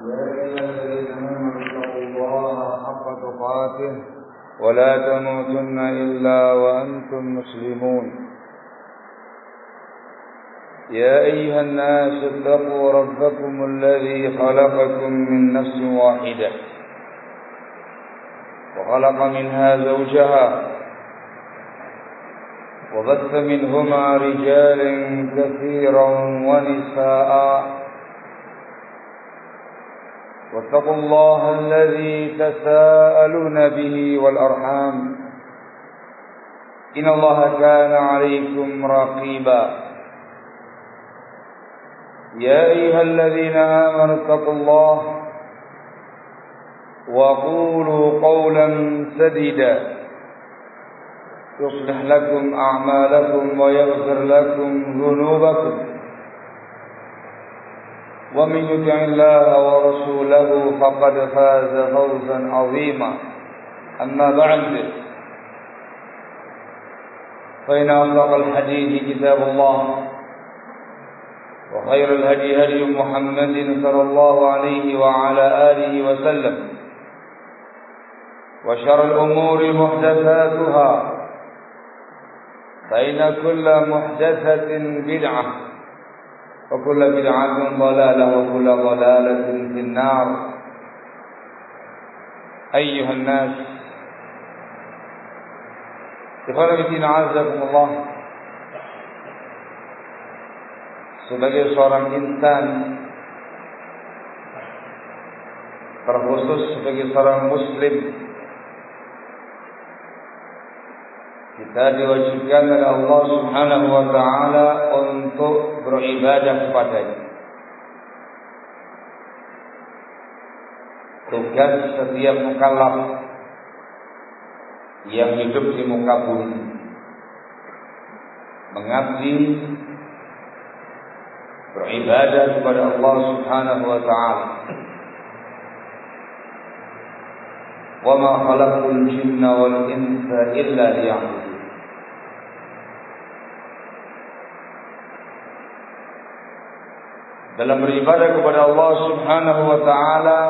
يا أيها الذين آمنوا اتقوا الله حق تقاته ولا تموتن إلا وأنتم مسلمون. يا أيها الناس اتقوا ربكم الذي خلقكم من نفس واحدة وخلق منها زوجها وبث منهما رجالا كثيرا ونساء واتقوا الله الذي تساءلون به والأرحام إن الله كان عليكم رقيبا. يا أيها الذين آمنوا اتقوا الله وقولوا قولا سديدا يصلح لكم أعمالكم ويغفر لكم ذنوبكم ومن يطع الله ورسوله فقد فاز فوزا عظيما. أما بعد فإن أصدق الحديث كتاب الله وخير الهدي هدي محمد صلى الله عليه وعلى آله وسلم وشر الأمور محدثاتها فإن كل محدثة بدعة وكل بدعة ضلالة وكل ضلالة في النار. أيها الناس ikhwan a'azzakumullah, sebagai seorang insan, terkhusus sebagai seorang muslim, kita diwajibkan oleh Allah Subhanahu wa taala untuk beribadah kepada-Nya. Tugas setiap mukallaf yang hidup di muka bumi mengabdi, beribadah kepada Allah Subhanahu wa taala. Wa ma khalaqtul jinna wal insa illa liya'budun. Dalam beribadah kepada Allah Subhanahu wa taala,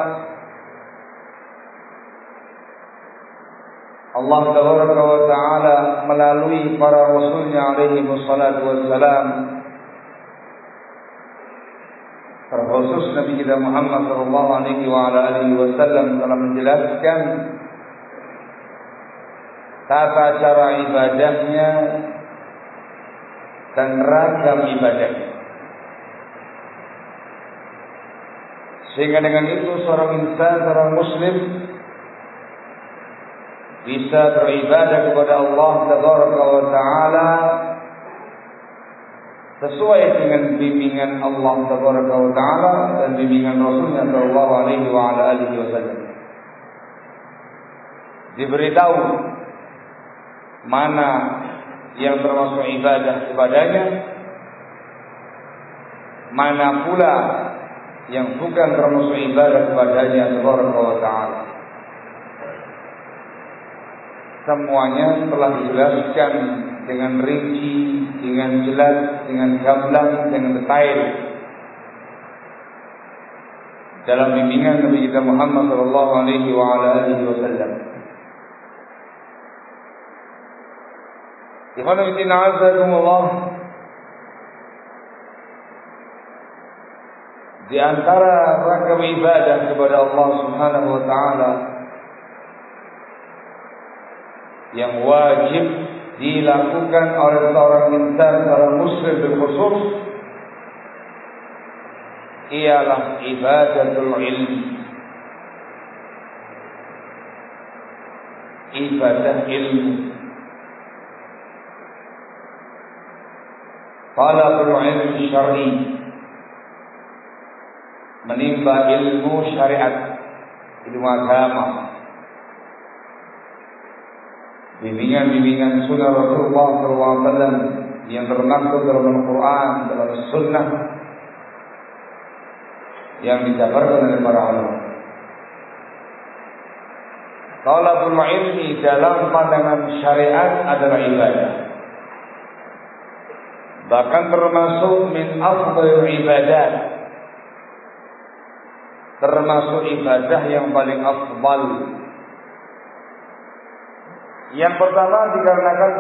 Allah Tabaraka wa taala melalui para rasulnya alaihi wassalatu wassalam, terkhusus Nabi kita Muhammad sallallahu alaihi wa ala alihi wasallam, telah menjelaskan tata cara ibadahnya dan ragam ibadahnya. Sehingga dengan itu seorang insan, seorang muslim bisa beribadah kepada Allah Tabaraka wa taala sesuai dengan bimbingan Allah Tabaraka wa taala dan bimbingan Rasulnya sallallahu alaihi wa ala alihi wasallam. Diberitahu mana yang termasuk ibadah kepadanya, mana pula yang bukan termasuk ibadah kepadanya Tabaraka wa taala. Semuanya telah dijelaskan dengan rinci, dengan jelas, dengan gamblang, dengan detail dalam bimbingan Nabi kita Muhammad sallallahu alaihi wa ala alihi wasallam. Ikhwan fillah a'azzakumullah, di antara ragam ibadah kepada Allah Subhanahu wa taala yang wajib dilakukan oleh seorang insan, seorang muslim berkhusus, ialah ibadatul ilmi, ibadah ilmu. Talabul ilmi syar'i, menimba ilmu syariat, ilmu agama, bimbingan-bimbingan sunnah Rasulullah SAW yang termaktub dalam Al-Quran, dalam Sunnah yang dijabarkan oleh para ulama. Talabul ilmi dalam pandangan syariat adalah ibadah, bahkan termasuk min afdhalil ibadat, termasuk ibadah yang paling afdal. Yang pertama dikarenakan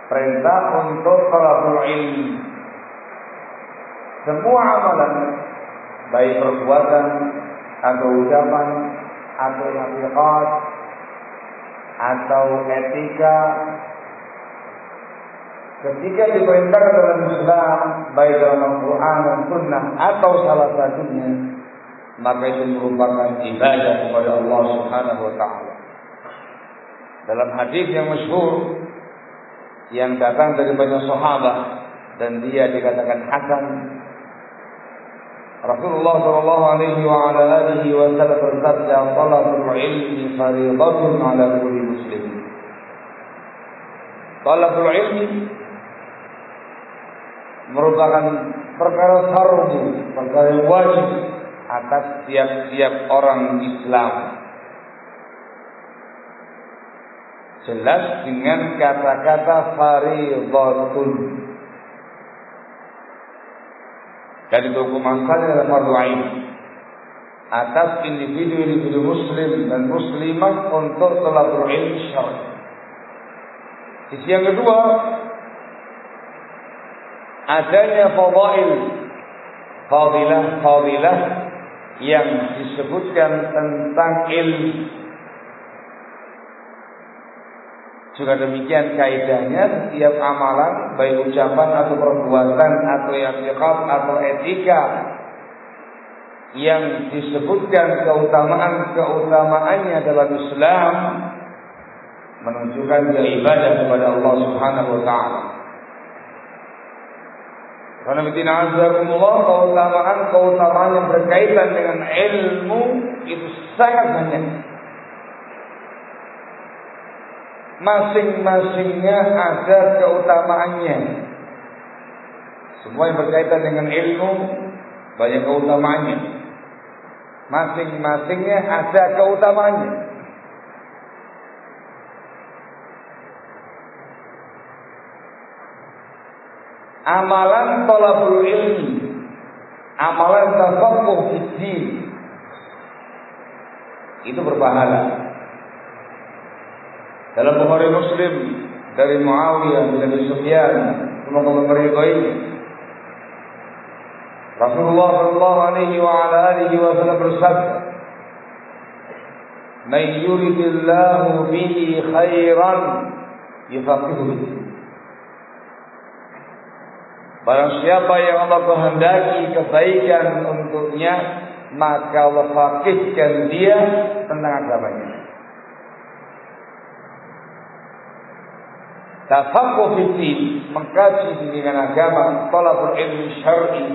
perintah untuk talabul ilmi. Semua amalan, baik perbuatan atau ucapan atau nasihat atau etika, ketika diperintahkan dalam Islam, baik dalam Al-Quran dan Sunnah atau salah satunya, maka itu merupakan ibadah kepada Allah Subhanahu wa Ta'ala. Dalam hadis yang masyhur yang datang dari banyak sahabat dan dia dikatakan hasan, Rasulullah sallallahu alaihi wa ala alihi wasallam bersabda, "Talabul ilmi fardhatun 'ala kulli muslim." Talabul ilmi merupakan perkara fardu, perkara wajib atas tiap-tiap orang Islam. Jelas dengan kata-kata fardhatun. Dari hukuman adalah fardu ain atas individu muslim dan muslimah untuk talabul ilmi syar'i. Sisi yang kedua, adanya fadilah yang disebutkan tentang ilmu. Juga demikian kaidahnya, setiap amalan, baik ucapan atau perbuatan atau i'tiqad atau etika yang disebutkan keutamaannya dalam Islam menunjukkan dia ibadah kepada Allah Subhanahu wa Ta'ala. Karena keutamaan yang berkaitan dengan ilmu itu sangat banyak. Masing-masingnya ada keutamaannya. Semua yang berkaitan dengan ilmu banyak keutamaannya. Masing-masingnya ada keutamaannya. Amalan talabul ilmi, amalan tafaqquh fid din, itu berpahala. Dalam Bukhari Muslim dari Muawiyah bin Abi Sufyan, semoga meridai, Rasulullah sallallahu alaihi wa ala alihi wasallam bersabda, "Man yuridillahu bihi khairan yufaqihuhu fid din." Barang siapa yang Allah kehendaki kebaikan untuknya, maka Allah faqihkan dia tentang agamanya. Tafaqquh fiddin, mengkaji bimbingan agama, talabul ilmi syar'i,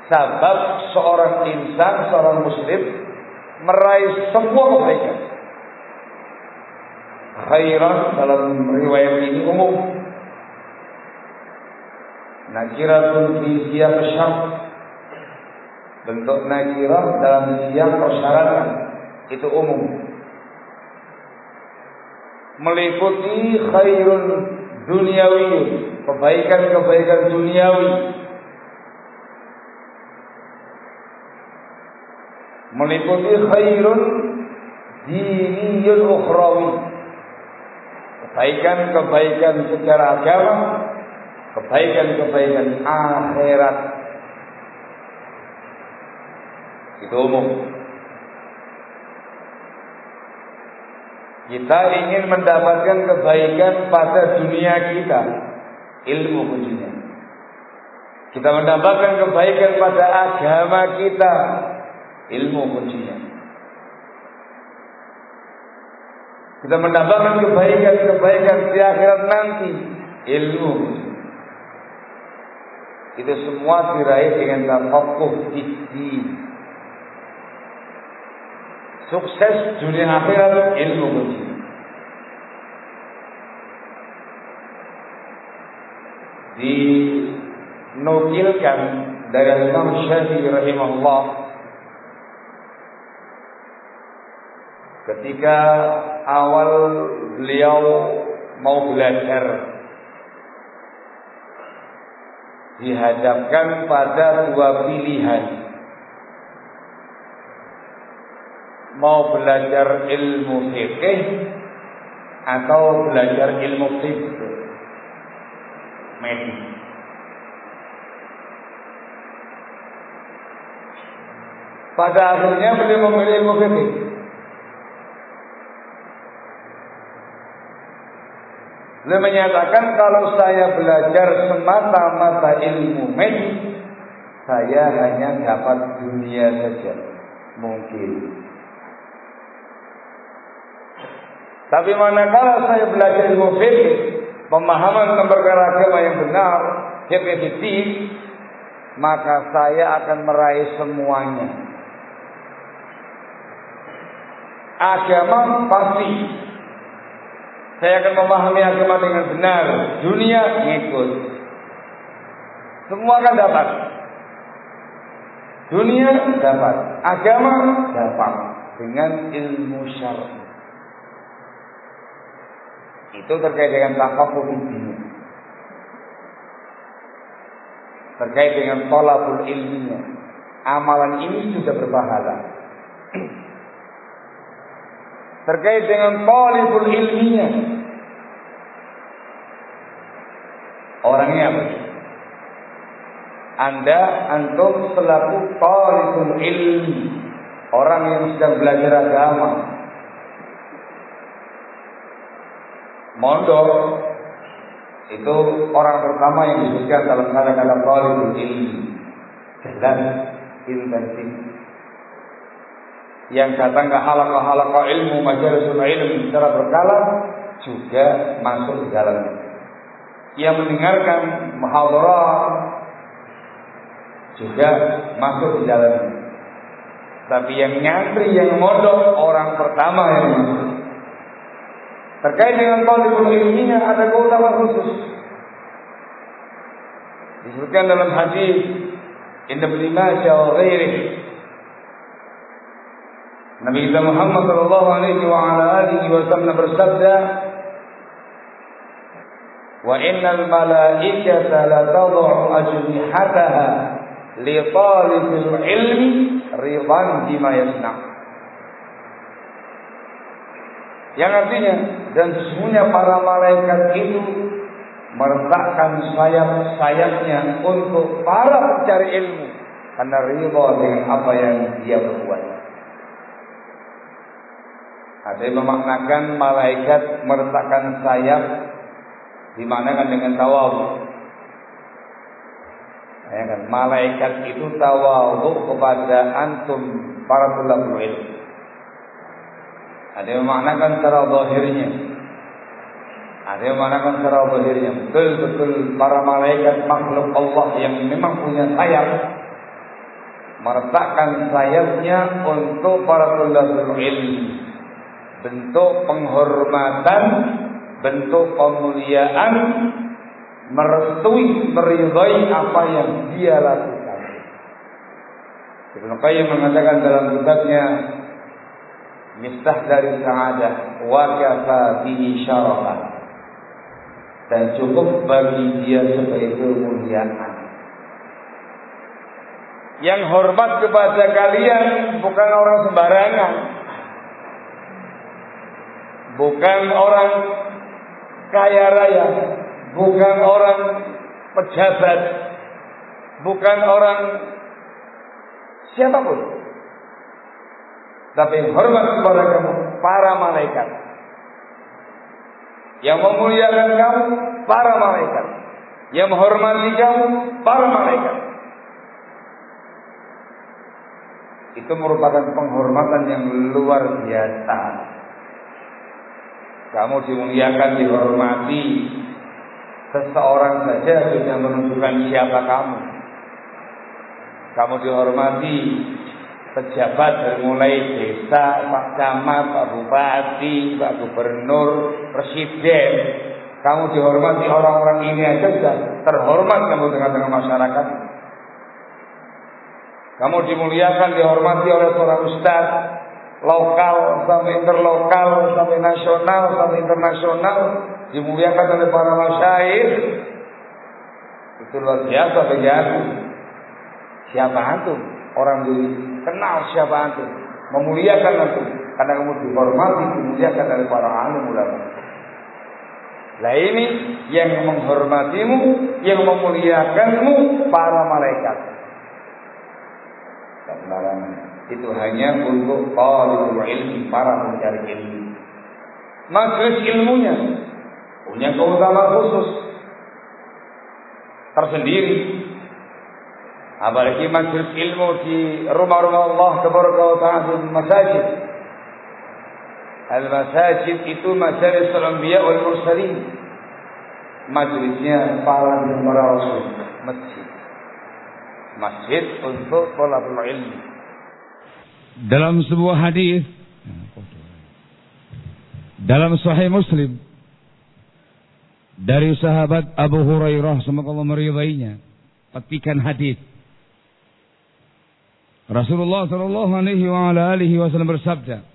sebab seorang insan, seorang muslim meraih semua kebaikan. Khairan dalam riwayat ini umum, nakiratun fi siyaq syart, bentuk nakirah dalam siyaq persyaratan, itu umum. Meliputi khairun duniawi, kebaikan-kebaikan duniawi. Meliputi khairun diniyun ukhrawi, kebaikan-kebaikan secara agama, kebaikan-kebaikan akhirat. Itu umum. Kita ingin mendapatkan kebaikan pada dunia kita, ilmu kuncinya. Kita mendapatkan kebaikan pada agama kita, ilmu kuncinya. Kita mendapatkan kebaikan di akhirat nanti, ilmu kuncinya. Itu semua diraih dengan tafaqquh fiddin. Sukses dunia akhirat, ilmu kunci. Dinukilkan dari Imam Syafi'i rahimahullah, ketika awal beliau mau belajar, dihadapkan pada dua pilihan. mau belajar ilmu fikih atau belajar ilmu tibb medis. Pada akhirnya beliau memilih ilmu fikih. Beliau menyatakan kalau saya belajar semata-mata ilmu medis, saya hanya dapat dunia saja, mungkin. Tapi manakala saya belajar ilmu fikih, pemahaman tentang perkara agama yang benar, fikih, maka saya akan meraih semuanya. Agama pasti saya akan memahami agama dengan benar, dunia ngikut. Semua akan dapat. Dunia dapat, agama dapat dengan ilmu syar'i. Itu terkait dengan tafaqquh ilmiah. Terkait dengan thalabul ilmiah. Amalan ini sudah berpahala. Terkait dengan thalabul ilmiah. Orangnya apa? Antum selaku thalibul ilmi, orang yang sedang belajar agama, mondok, itu orang pertama yang disebutkan dalam kata-kata thalibul ilmi, jelas, intensif. Yang datang ke halaqah-halaqah ilmu, majalisul ilmu secara berkala juga masuk di dalamnya. Yang mendengarkan muhadharah juga masuk di dalamnya. Tapi yang nyantri, yang mondok, orang pertama yang masuk. Terkait dengan thalibul ilminya ada keutamaan khusus. Disebutkan dalam hadis Ibnu Majah wa ghairihi. Nabi kita Muhammad sallallahu alaihi wa ala alihi wasallam bersabda, "Wa innal malaikata la tad'u ajnihataha li talibil ilmi ridwan bima yasna." Yang artinya, dan sesungguhnya para malaikat itu meletakkan sayap-sayapnya untuk para pencari ilmu karena ridha dengan apa yang dia berbuat. Ada yang memaknakan malaikat meletakkan sayap dimanakan dengan tawadhu. Ya kan? Malaikat itu tawadhu kepada antum para tulabul ilm. Ada yang memaknakan secara zahirnya. Ada yang memaknakan secara zahirnya. Betul-betul para malaikat makhluk Allah yang memang punya sayap meletakkan sayapnya untuk para tulabul ilm. Bentuk penghormatan, bentuk pemuliaan, merestui, meridai apa yang dia lakukan. Ibnu Qayyim mengatakan dalam kitabnya Miftah dari Sa'adah, wa kafa bihi syarafan, dan cukup bagi dia sebagai kemuliaan. Yang hormat kepada kalian bukan orang sembarangan, bukan orang kaya raya, bukan orang pejabat, bukan orang siapapun, tapi hormat kepada kamu para malaikat. Yang memuliakan kamu para malaikat, yang menghormati kamu para malaikat. Itu merupakan penghormatan yang luar biasa. Kamu dimuliakan, dihormati. Seseorang saja sudah menunjukkan siapa kamu. Kamu dihormati pejabat dari mulai desa, Pak Camat, Pak Bupati, Pak Gubernur, Presiden. Kamu dihormati, orang-orang ini aja sudah terhormat kamu tengah-tengah masyarakat. Kamu dimuliakan, dihormati oleh seorang ustaz, lokal sampai interlokal, sampai nasional, sampai internasional, dimuliakan oleh para masyayikh. Itu luar biasa bagi aku. Siapa antum? Orang dulu kenal siapa antum. memuliakan antum karena kamu dihormati, dimuliakan oleh para alim ulama. Lah ini yang menghormatimu, yang memuliakanmu para malaikat. Dan larangan itu hanya untuk talibul ilmi, para pencari ilmu. Majelis ilmunya punya keutamaan khusus tersendiri. Apalagi majelis ilmu di rumah-rumah Allah Tabaraka wa Ta'ala, di masjid. Al-masajid itu majalis al-anbiya wal mursalin. Majelisnya para rasul. Masjid. Masjid untuk thalabul ilmi. Dalam sebuah hadis dalam Sahih Muslim dari sahabat Abu Hurairah, semoga Allah meridainya, petikan hadis Rasulullah sallallahu alaihi wa ala alihi wasallam bersabda,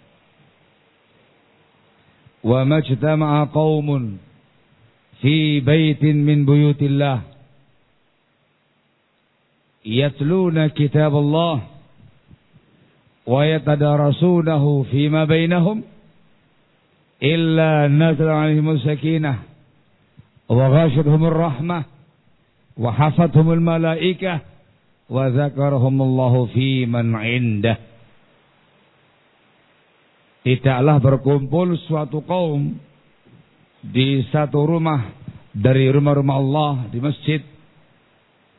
"Wa majtama'a qaumun fi baitin min buyutillah yatluna kitab Allah wa yatadarasunahu fima bainahum illa nazala 'alaihim sakinah wa ghashiyatuhum rahmah wa hafathum malaikah wa dzakarahumullahu fi man 'indah." Tidaklah berkumpul suatu kaum di satu rumah dari rumah-rumah Allah, di masjid.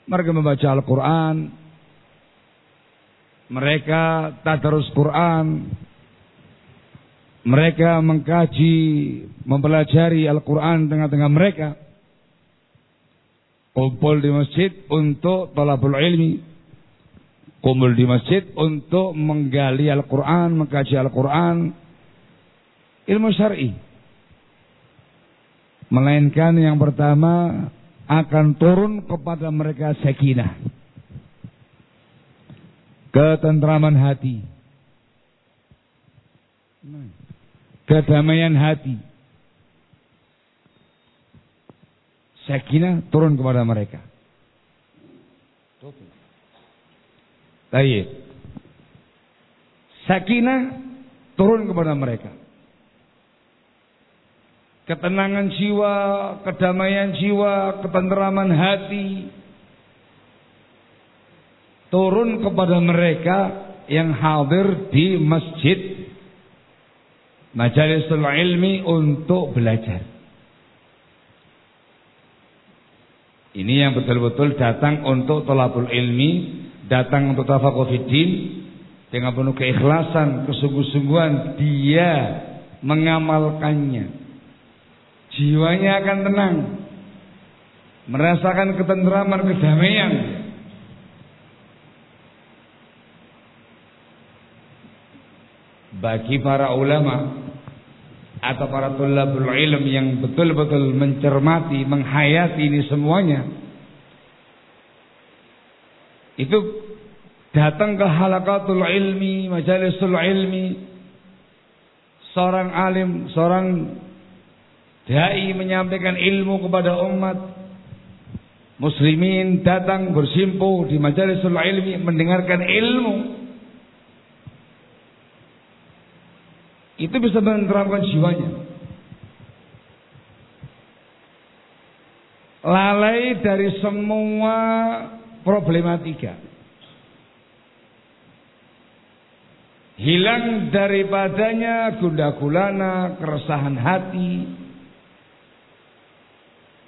Mereka membaca Al-Quran, mereka tadarus Quran, mereka mengkaji, mempelajari Al-Quran tengah-tengah mereka. Kumpul di masjid untuk talabul ilmi, kumpul di masjid untuk menggali Al-Quran, mengkaji Al-Quran, ilmu syar'i. Melainkan yang pertama akan turun kepada mereka sakinah, ketentraman hati, kedamaian hati. Sakinah turun kepada mereka. Baik. Sakinah turun kepada mereka. Ketenangan jiwa, kedamaian jiwa, ketenteraman hati turun kepada mereka yang hadir di masjid majalisul ilmi untuk belajar. Ini yang betul-betul datang untuk thalabul ilmi, datang untuk tafaqquh fiddin dengan penuh keikhlasan, kesungguh-sungguhan dia mengamalkannya. Jiwanya akan tenang, merasakan ketenteraman, kedamaian. Bagi para ulama atau para thalabul ilm yang betul-betul mencermati, menghayati ini semuanya, itu datang ke halaqatul ilmi, majalisul ilmi, seorang alim, seorang dai menyampaikan ilmu kepada umat muslimin, datang bersimpuh di majalisul ilmi mendengarkan ilmu, itu bisa menenteramkan jiwanya. Lalai dari semua problematika, hilang daripadanya gundah gulana, keresahan hati,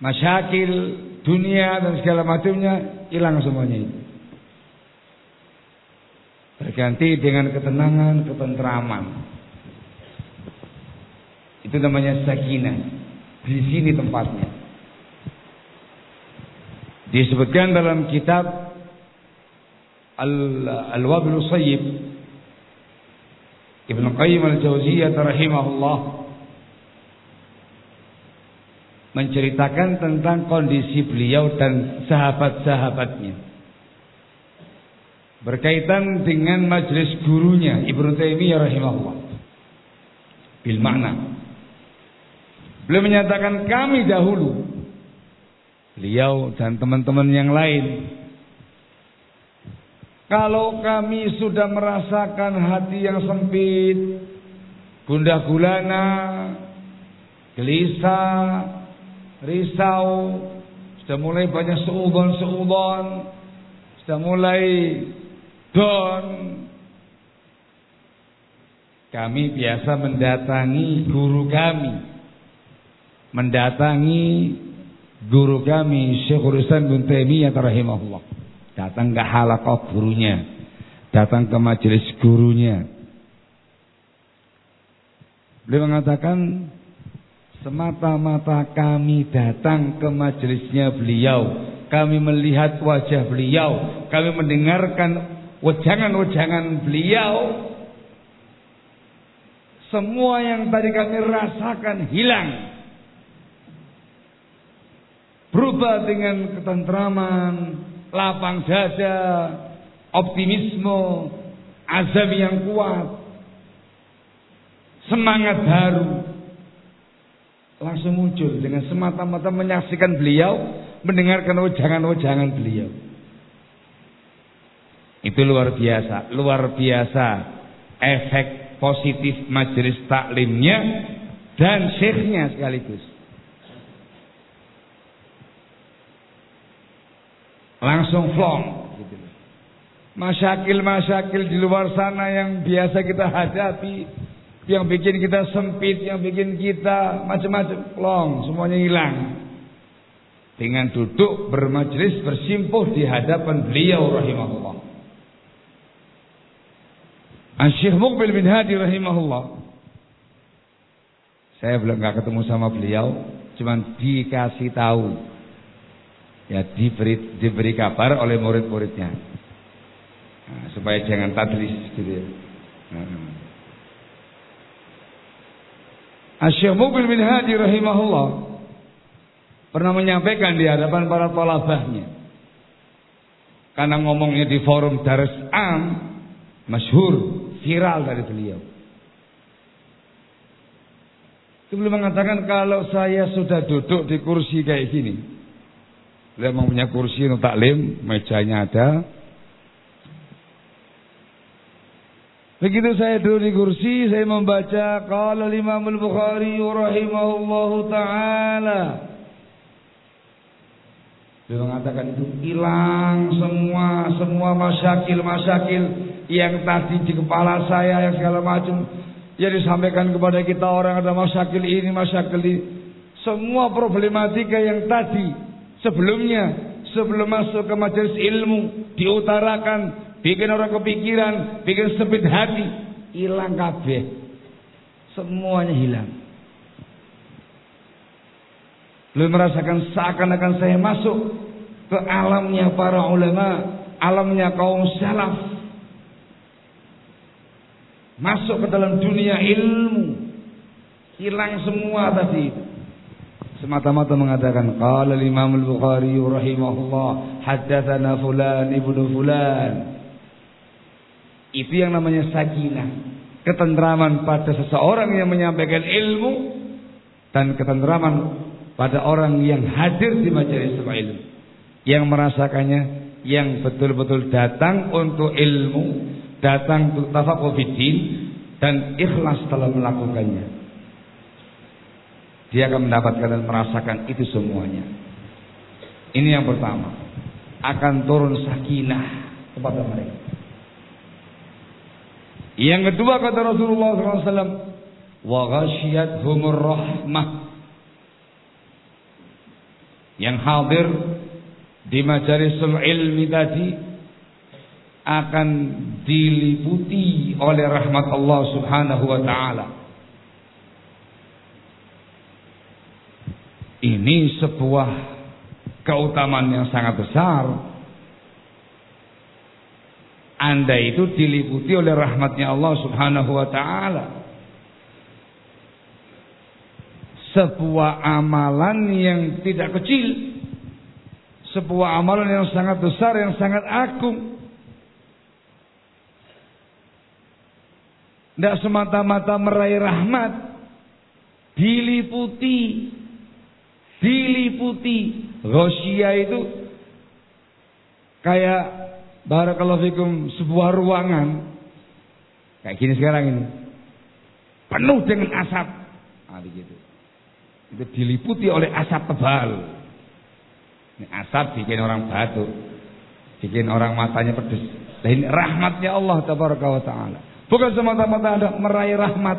masyakil dunia dan segala macamnya, hilang semuanya itu. Berganti dengan ketenangan, ketenteraman. Itu namanya sakinah. Di sini tempatnya. Disebutkan dalam kitab Al-Wabil Sayyib Ibn Qayyim Al-Jauziyah rahimahullah menceritakan tentang kondisi beliau dan sahabat-sahabatnya berkaitan dengan majelis gurunya Ibnu Taimiyah rahimahullah. Bil makna, beliau menyatakan kami dahulu, beliau dan teman-teman yang lain, Kalau kami sudah merasakan hati yang sempit, gundah gulana, gelisah, risau, sudah mulai banyak seudon, sudah mulai down, kami biasa mendatangi guru kami, Syekhul Islam Ibnu Taimiyah rahimahullah. Datang ke halaqah gurunya, datang ke majelis gurunya. Beliau mengatakan, semata-mata kami datang ke majelisnya beliau, kami melihat wajah beliau, kami mendengarkan wejangan-wejangan beliau, semua yang tadi kami rasakan hilang, berubah dengan ketentraman, lapang dada, optimisme, azam yang kuat, semangat baru langsung muncul dengan semata-mata menyaksikan beliau, mendengarkan wejangan-wejangan beliau. Itu luar biasa efek positif majelis taklimnya dan syekhnya sekaligus. Langsung flong gitu. Masyakil di luar sana yang biasa kita hadapi, yang bikin kita sempit, yang bikin kita macam-macam, flong, semuanya hilang. Dengan duduk bermajelis bersimpuh di hadapan beliau rahimahullah. Syekh Muqbil bin Hadi rahimahullah. Saya belum nggak ketemu sama beliau, cuman dikasih tahu. Ya, diberi kabar oleh murid-muridnya, supaya jangan tadlis gitu ya. Syekh Muqbil bin Hadi rahimahullah pernah menyampaikan di hadapan para thalabahnya, karena ngomongnya di forum Darus Am, masyhur, viral dari beliau. Beliau mengatakan, kalau saya sudah duduk di kursi kayak gini, beliau mempunyai kursi untuk taklim, mejanya ada. Begitu saya duduk di kursi, saya membaca qala Imam Al-Bukhari rahimahullahu taala. Beliau mengatakan itu hilang semua masyakil yang tadi di kepala saya, yang segala macam yang disampaikan kepada kita orang, ada masyakil ini, masyakil ini. Semua problematika yang tadi sebelum masuk ke majelis ilmu diutarakan, bikin orang kepikiran, bikin sempit hati, hilang kabeh. Semuanya hilang. Belum merasakan seakan-akan saya masuk ke alamnya para ulama, alamnya kaum salaf. Masuk ke dalam dunia ilmu. Hilang semua tadi itu. Semata-mata mengatakan qala Imam Al-Bukhari rahimahullah haddatsana fulan ibnu fulan. Itu yang namanya sakinah, ketentraman pada seseorang yang menyampaikan ilmu dan ketentraman pada orang yang hadir di majelis ilmu, yang merasakannya, yang betul-betul datang untuk ilmu, datang untuk tafaqquh fiddin dan ikhlas dalam melakukannya. Dia akan mendapatkan dan merasakan itu semuanya. Ini yang pertama, akan turun sakinah kepada mereka. Yang kedua kata Rasulullah SAW, wa ghasyiyatuhumur rahmah. Yang hadir di majalisul ilmi tadi akan diliputi oleh rahmat Allah Subhanahu wa taala. Ini sebuah keutamaan yang sangat besar. Anda itu diliputi oleh rahmatnya Allah Subhanahu wa ta'ala. Sebuah amalan yang tidak kecil, sebuah amalan yang sangat besar, yang sangat agung. Tidak semata-mata meraih rahmat, diliputi. Ghasyiyah itu kayak Barakallahu fikum, sebuah ruangan kayak gini sekarang ini penuh dengan asap. Nah, begitu. Itu diliputi oleh asap tebal. Ini asap bikin orang batuk, bikin orang matanya pedes. Nah, ini rahmatnya Allah tabaraka wa taala. Bukan semata-mata Anda meraih rahmat,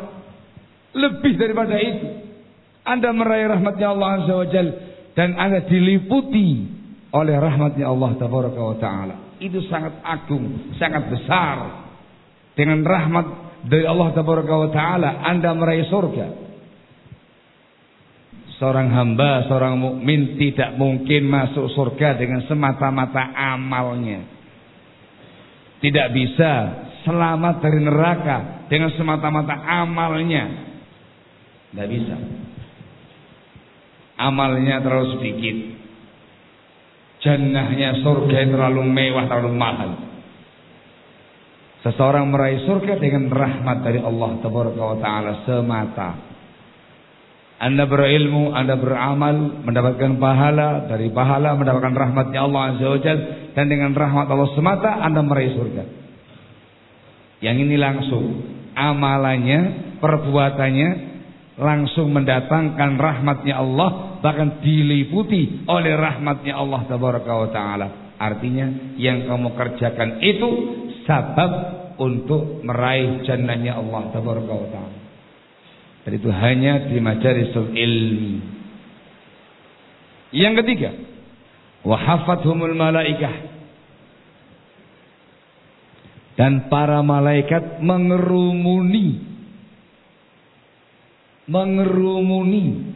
lebih daripada itu. Anda meraih rahmatnya Allah azza wa jalla dan Anda diliputi oleh rahmatnya Allah tabaraka wa taala. Itu sangat agung, sangat besar. Dengan rahmat dari Allah tabaraka wa taala Anda meraih surga. Seorang hamba, seorang mukmin tidak mungkin masuk surga dengan semata-mata amalnya. Tidak bisa selamat dari neraka dengan semata-mata amalnya. Tidak bisa. Amalnya terlalu sedikit. Jannahnya surga terlalu mewah, terlalu mahal. Seseorang meraih surga dengan rahmat dari Allah tabaraka wa taala semata. Anda berilmu, Anda beramal, mendapatkan pahala, dari pahala mendapatkan rahmatnya Allah azza wa jalla, dan dengan rahmat Allah semata Anda meraih surga. Yang ini langsung amalannya, perbuatannya langsung mendatangkan rahmatnya Allah, bahkan diliputi oleh rahmatnya Allah tabaraka wa taala. Artinya yang kamu kerjakan itu sabab untuk meraih jannahnya Allah tabaraka wa taala. Dan itu hanya di majalisul ilmi. Yang ketiga, wa hafathumul malaikah, dan para malaikat mengerumuni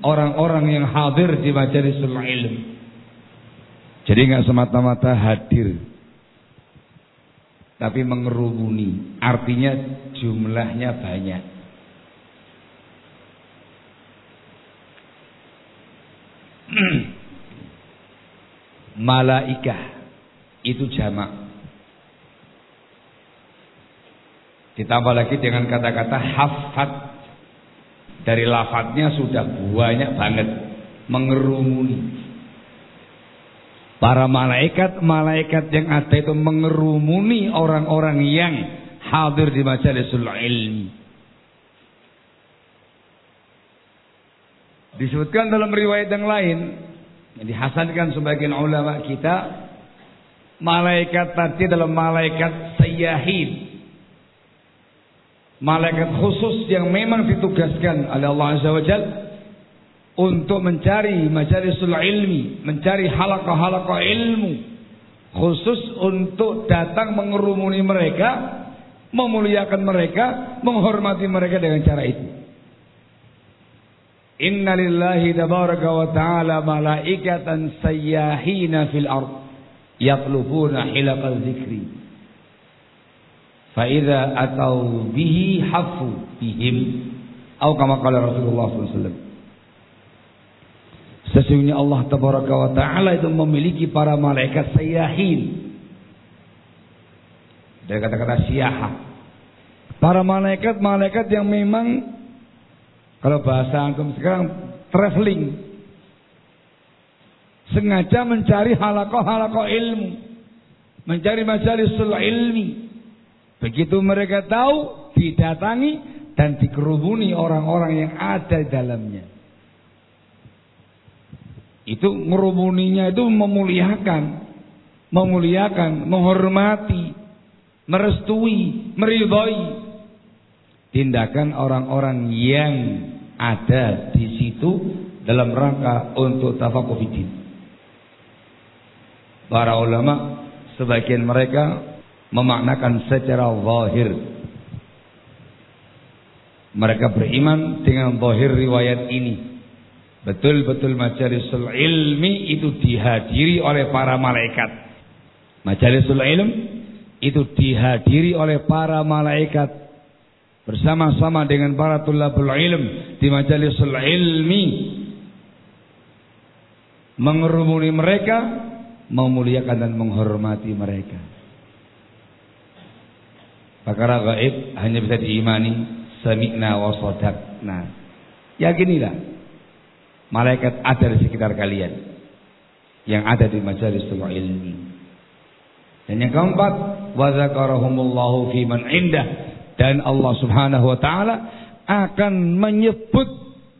orang-orang yang hadir di majalisul ilmi. Jadi enggak semata-mata hadir, tapi mengerumuni, artinya jumlahnya banyak. Malaikah itu jamak, ditambah lagi dengan kata-kata hafat, dari lafadznya sudah banyak banget, mengerumuni. Para malaikat yang ada itu mengerumuni orang-orang yang hadir di majalisul ilmi. Disebutkan dalam riwayat yang lain yang dihasankan sebagian ulama kita, malaikat tadi adalah malaikat sayyahin, malaikat khusus yang memang ditugaskan oleh Allah azza wa jalla untuk mencari majalisul ilmi, mencari halaqah-halaqah ilmu, khusus untuk datang mengerumuni mereka, memuliakan mereka, menghormati mereka dengan cara itu. Inna lillahi tabaraka wa ta'ala malaikatan sayyahina fil ard yatlubuna hilaqal zikri fa idza atau bihi hafu bihim atau kama qala Rasulullah SAW. Sesungguhnya Allah tabaraka wa ta'ala itu memiliki para malaikat sayyahin, dari kata-kata siyaha, para malaikat yang memang, kalau bahasa antum sekarang, traveling, sengaja mencari halaqah ilmu, mencari majalisul ilmi. Begitu mereka tahu, didatangi dan dikerumuni orang-orang yang ada di dalamnya. Itu ngerumuninya itu memuliakan, menghormati, merestui, meridhai tindakan orang-orang yang ada di situ dalam rangka untuk tafaqquh fiddin. Para ulama sebagian mereka memaknakan secara zahir. Mereka beriman dengan zahir riwayat ini. Betul-betul majalisul ilmi itu dihadiri oleh para malaikat. Majalisul ilm itu dihadiri oleh para malaikat bersama-sama dengan para tulabul ilm di majalisul ilmi, mengerumuni mereka, memuliakan dan menghormati mereka. Perkara gaib hanya bisa diimani, sami'na wa shadaqna. Yakinilah malaikat ada di sekitar kalian yang ada di majalisul ilmi. Dan yang keempat, wa dzakarahumullahu fi man indah, dan Allah Subhanahu wa taala akan menyebut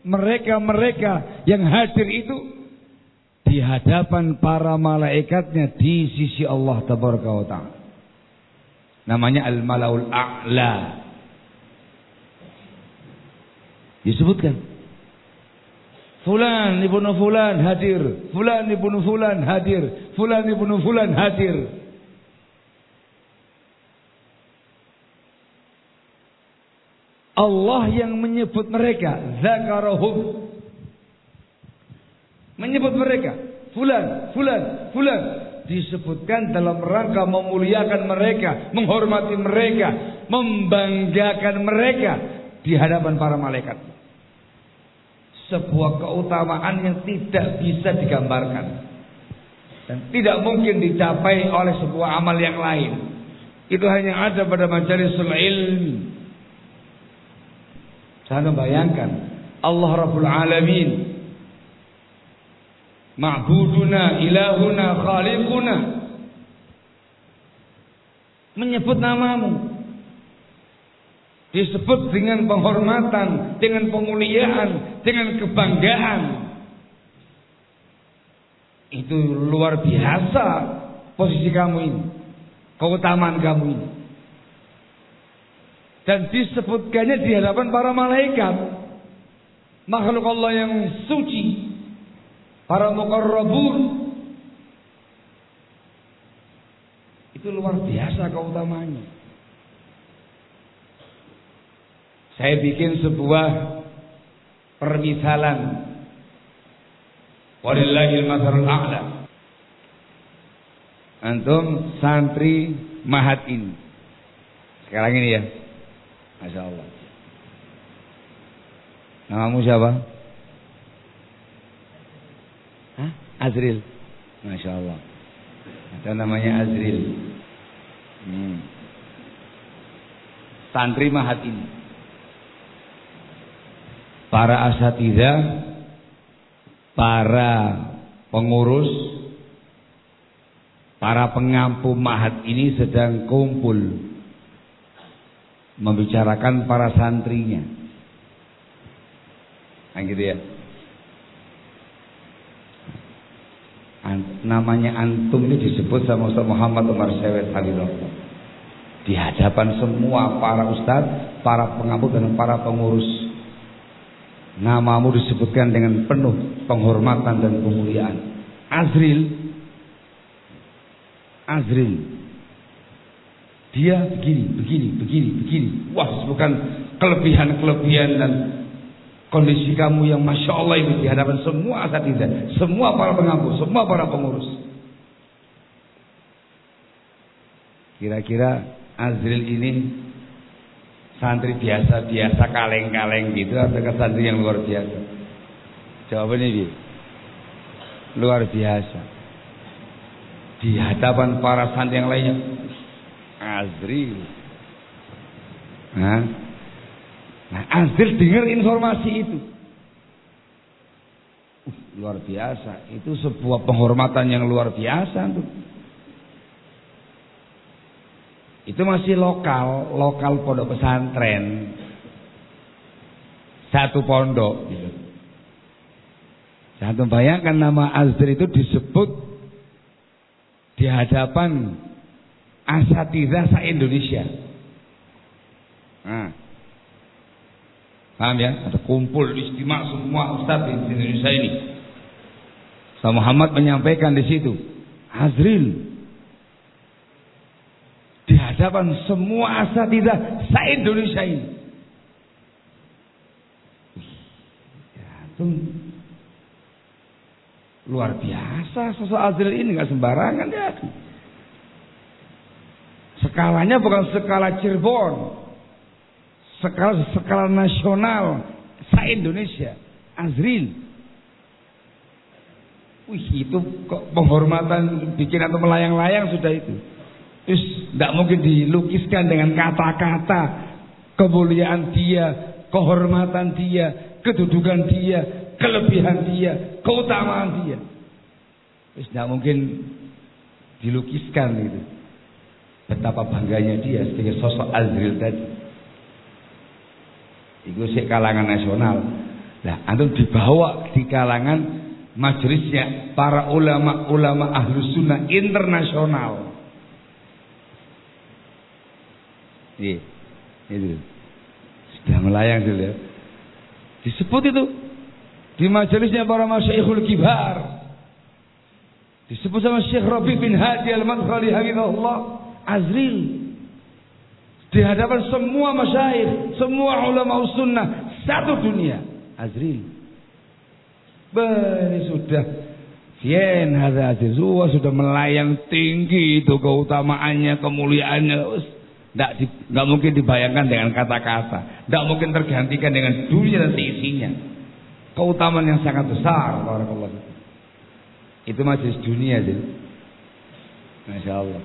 mereka-mereka yang hadir itu di hadapan para malaikatnya di sisi Allah tabaraka wa taala. Namanya al-malaul a'la. Disebutkan fulan ibnu fulan hadir, fulan ibnu fulan hadir, fulan ibnu fulan hadir. Allah yang menyebut mereka, zakarahum, menyebut mereka, fulan, fulan, fulan, disebutkan dalam rangka memuliakan mereka, menghormati mereka, membanggakan mereka di hadapan para malaikat. Sebuah keutamaan yang tidak bisa digambarkan dan tidak mungkin dicapai oleh sebuah amal yang lain. Itu hanya ada pada majalisul ilmi. Saya bayangkan Allah Rabbul Alamin, ma'buduna, ilahuna, khaliquna, menyebut namamu, disebut dengan penghormatan, dengan pemuliaan, dengan kebanggaan. Itu luar biasa posisi kamu ini, keutamaan kamu ini. Dan disebutkannya di hadapan para malaikat, makhluk Allah yang suci, para muqarrabun. Itu luar biasa keutamaannya. Saya bikin sebuah permisalan. Walillahil mathalul a'la. Antum santri Mahat ini sekarang ini ya, Masya Allah. Namamu siapa? Hah? Azril. Masya Allah. Ada namanya Azril. Santri Mahat ini, para asatidzah, para pengurus, para pengampu Mahat ini sedang kumpul membicarakan para santrinya. Nah gitu ya. Namanya antum ini disebut sama Ustaz Muhammad Umar Sewet Halilullah di hadapan semua para ustadz, para pengampu dan para pengurus. Namamu disebutkan dengan penuh penghormatan dan pemuliaan. Azril, dia begini. Wah, disebutkan kelebihan-kelebihan dan kondisi kamu yang Masya Allah ini di hadapan semua asatidzah, semua para pengampu, semua para pengurus. Kira-kira Azril ini santri biasa-biasa, kaleng-kaleng gitu, atau santri yang luar biasa? Jawabannya ini luar biasa. Di hadapan para santri yang lainnya, Azril. Nah, Azril dengar informasi itu. Luar biasa. Itu sebuah penghormatan yang luar biasa tuh. Itu masih lokal pondok pesantren, satu pondok gitu. Jangan bayangkan nama Azril itu disebut di hadapan asatidzah se-Indonesia. Nah, paham ya? Ada kumpul istimewa semua ustaz di Indonesia ini. Ustaz Muhammad menyampaikan di situ, Azril di hadapan semua asatidzah se-Indonesia ini. Ya, itu luar biasa sosok Azril ini, nggak sembarangan ya. Skalanya bukan skala Cirebon, skala nasional se-Indonesia. Azril. Itu penghormatan bikin atau melayang-layang sudah itu. Terus tidak mungkin dilukiskan dengan kata-kata kemuliaan dia, kehormatan dia, kedudukan dia, kelebihan dia, keutamaan dia. Terus tidak mungkin dilukiskan gitu. Betapa bangganya dia sebagai sosok Azril tadi. Itu sih kalangan nasional. Nah, antum dibawa di kalangan majelisnya para ulama-ulama Ahlus Sunnah internasional. Iya, itu sudah melayang dulu ya. Disebut itu di majelisnya para masyaikhul kibar. Disebut sama Syekh Rabi bin Hadi Al-Madkhali hafizahullah Azril. Di hadapan semua masyayikh, semua ulama sunnah satu dunia, Azril. Sudah Fien hadza Azril, sudah melayang tinggi itu keutamaannya, kemuliaannya. Enggak mungkin dibayangkan dengan kata-kata, enggak mungkin tergantikan dengan dunia dan seisinya. Keutamaan yang sangat besar, barakallahu. Itu majelis dunia jadi. Masya Allah.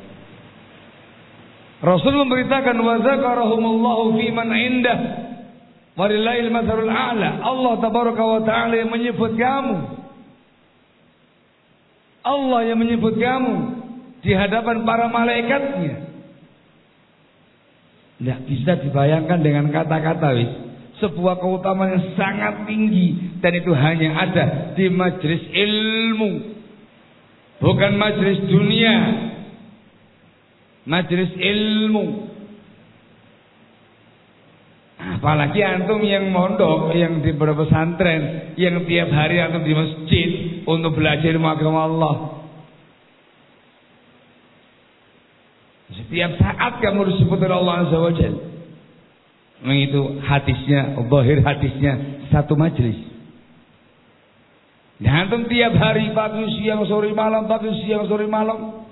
Rasul memberitakan wa zakarahumullahu fi man indah walillahil mathalul a'la. Allah tabaraka wa ta'ala yang menyebut kamu. Allah yang menyebut kamu di hadapan para malaikatnya. Tidak bisa dibayangkan dengan kata-kata wis. Sebuah keutamaan yang sangat tinggi dan itu hanya ada di majelis ilmu. Bukan majelis dunia, majelis ilmu. Apalagi antum yang mondok, yang di pesantren, yang tiap hari antum di masjid untuk belajar ilmu agama Allah. Setiap saat kamu disebut oleh Allah Azza wa Jalla. Itu hadisnya, zahir hadisnya satu majelis. Nah, antum tiap hari pagi siang sore malam pagi siang sore malam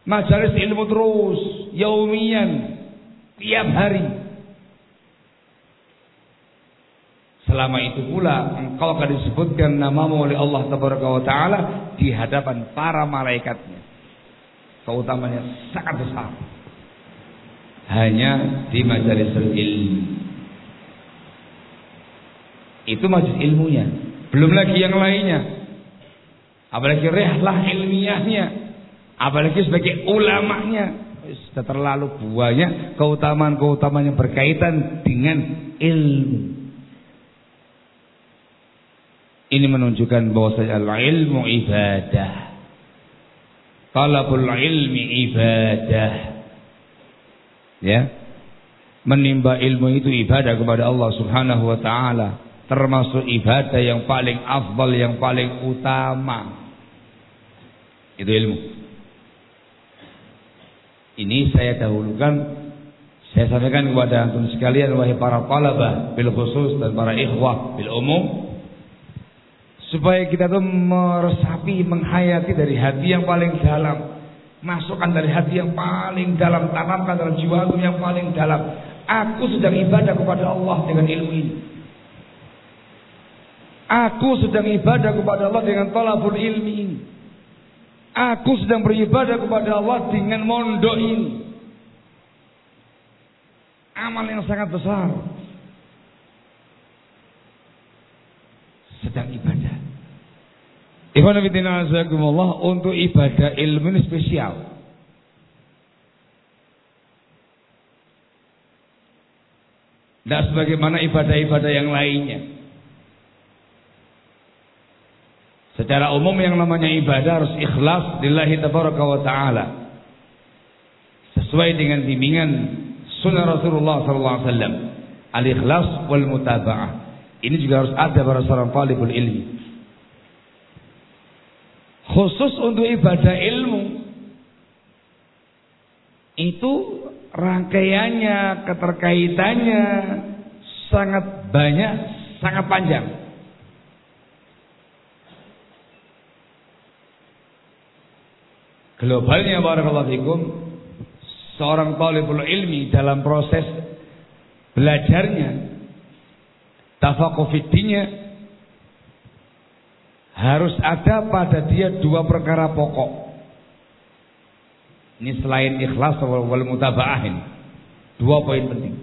majelis ilmu terus yaumian tiap hari. Selama itu pula engkau akan disebutkan namamu oleh Allah Tabaraka wa Ta'ala di hadapan para malaikatnya. Keutamanya sangat besar. Hanya di majelis ilmu. Itu majelis ilmunya. Belum lagi yang lainnya. Apalagi rihlah ilmiahnya. Apalagi sebagai ulamanya. Sudah terlalu banyak keutamaan-keutamaan yang berkaitan dengan ilmu. Ini menunjukkan bahwasanya al-ilmu ibadah. Talabul ilmi ibadah. Ya. Menimba ilmu itu ibadah kepada Allah Subhanahu wa taala. Termasuk ibadah yang paling afdal, yang paling utama. Itu ilmu. Ini saya dahulukan, saya sampaikan kepada antum sekalian, wahai para talabah bil khusus dan para ikhwah bil umum, supaya kita tuh meresapi, menghayati dari hati yang paling dalam, masukkan dari hati yang paling dalam, tanamkan dalam jiwa yang paling dalam. Aku sedang ibadah kepada Allah dengan ilmu ini. Aku sedang ibadah kepada Allah dengan talabul ilmi ini. Aku sedang beribadah kepada Allah dengan mondok ini. Amal yang sangat besar. Sedang ibadah. Ikhwan fillah azakumullah, untuk ibadah ilmu ini spesial. Tidak sebagaimana ibadah-ibadah yang lainnya. Secara umum yang namanya ibadah harus ikhlas lillahi tabaraka wa ta'ala. Sesuai dengan bimbingan sunnah Rasulullah SAW. Al-ikhlas wal mutaba'ah. Ini juga harus ada pada seorang talibul ilmi. Khusus untuk ibadah ilmu, itu rangkaiannya, keterkaitannya sangat banyak, sangat panjang. Globalnya barakallahu fikum, seorang talibul ilmi dalam proses belajarnya, tafaqquh fiddinnya, harus ada pada dia dua perkara pokok. Ini selain ikhlas wal mutaba'ah, ini dua poin penting.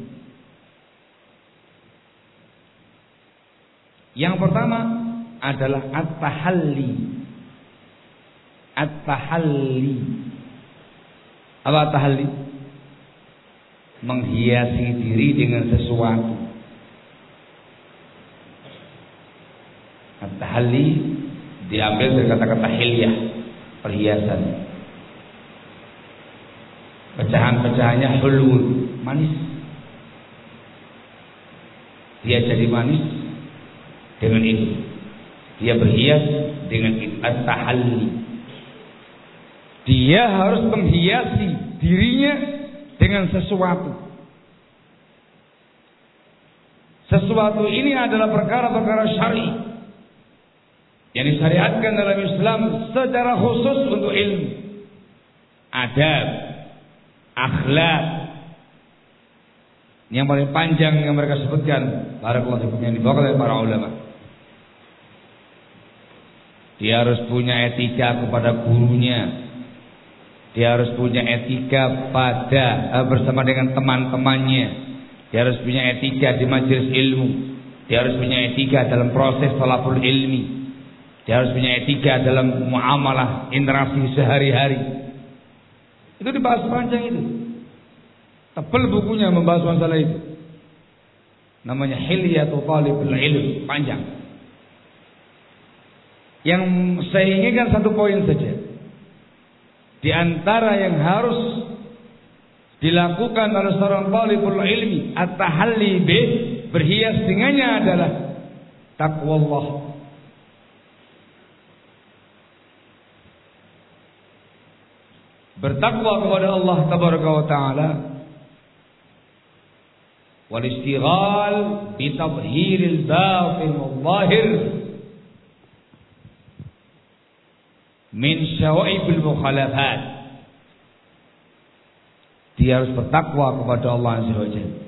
Yang pertama adalah at-tahalli. At-tahalli. Apa at-tahalli? menghiasi diri dengan sesuatu. At-tahalli diambil dari kata-kata hilyah, perhiasan. Pecahan-pecahannya hulul, manis. Dia jadi manis dengan itu. Dia berhias dengan itu. At-tahalli. Dia harus menghiasi dirinya dengan sesuatu. Sesuatu ini adalah perkara-perkara syar'i yang disyariatkan dalam Islam secara khusus untuk ilmu, adab, akhlak. Yang paling panjang yang mereka sebutkan, barakallahu fikum, yang dibawa oleh para ulama. Dia harus punya etika kepada gurunya. Dia harus punya etika bersama dengan teman-temannya. Dia harus punya etika di majelis ilmu. Dia harus punya etika dalam proses thalabul ilmi. Dia harus punya etika dalam muamalah interaksi sehari-hari. Itu dibahas panjang itu. Tebal bukunya membahas masalah itu. Namanya Hilyatu Talibul Ilm, panjang. Yang saya inginkan satu poin saja. Di antara yang harus dilakukan oleh seorang talibul ilmi, at-tahalli bih, berhias dengannya adalah taqwallah. Bertakwa kepada Allah tabaraka wa taala, wal istighal bi tadhhiril batin wal zahir min syawaibil mukhalafat. Dia harus bertakwa kepada Allah Azza wa Jalla.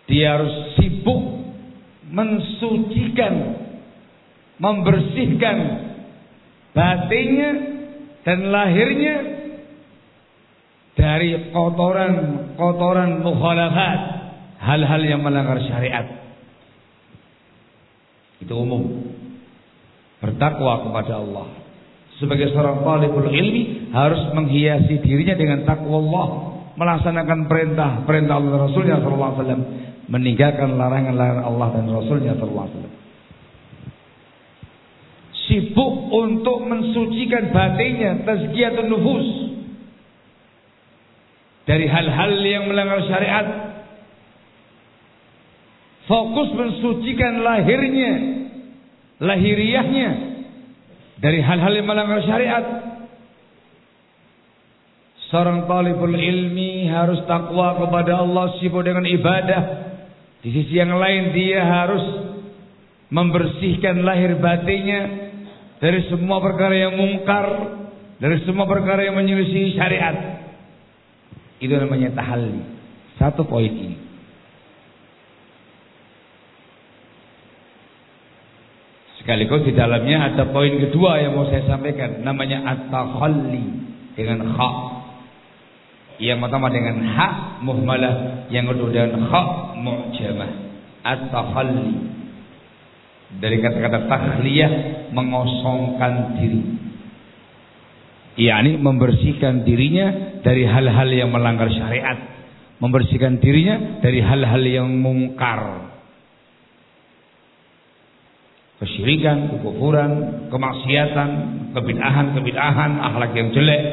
Dia harus sibuk mensucikan, membersihkan batinnya dan lahirnya dari kotoran-kotoran mukhalafat, hal-hal yang melanggar syariat. Itu umum. Bertakwa kepada Allah. Sebagai seorang talibul ilmi harus menghiasi dirinya dengan takwa Allah, melaksanakan perintah Allah dan Rasulnya sallallahu alaihi wasallam, meninggalkan larangan-larangan Allah dan Rasulnya sallallahu alaihi wasallam. Sibuk untuk mensucikan batinnya, tazkiyatun nufus, dari hal-hal yang melanggar syariat. Fokus mensucikan lahirnya, lahiriahnya, dari hal-hal yang melanggar syariat. Seorang talibul ilmi harus takwa kepada Allah, sibuk dengan ibadah. Di sisi yang lain dia harus membersihkan lahir batinnya dari semua perkara yang mungkar, dari semua perkara yang menyelisih syariat. Itu namanya tahalli. Satu poin ini. Sekaligus di dalamnya ada poin kedua yang mau saya sampaikan, namanya at-takhalli dengan kha. Yang pertama dengan ha muhmalah, yang kedua dengan kha mu'jamah. At-takhalli dari kata-kata takhliyah, mengosongkan diri. yakni membersihkan dirinya dari hal-hal yang melanggar syariat, membersihkan dirinya dari hal-hal yang mungkar, kesyirikan, kekufuran, kemaksiatan, kebid'ahan, akhlak yang jelek,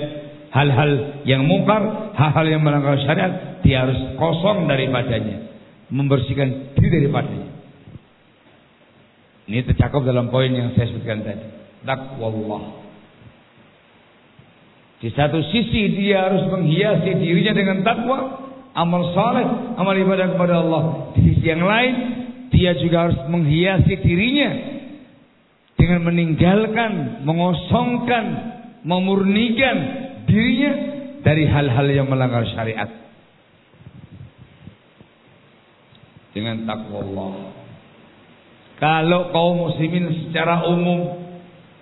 hal-hal yang mungkar, hal-hal yang melanggar syariat, dia harus kosong daripadanya, membersihkan diri daripadanya. Ini tercakup dalam poin yang saya sebutkan tadi, taqwallah. Di satu sisi dia harus menghiasi dirinya dengan takwa, amal saleh, amal ibadah kepada Allah. Di sisi yang lain, dia juga harus menghiasi dirinya dengan meninggalkan, mengosongkan, memurnikan dirinya dari hal-hal yang melanggar syariat dengan takwa Allah. Kalau kaum muslimin secara umum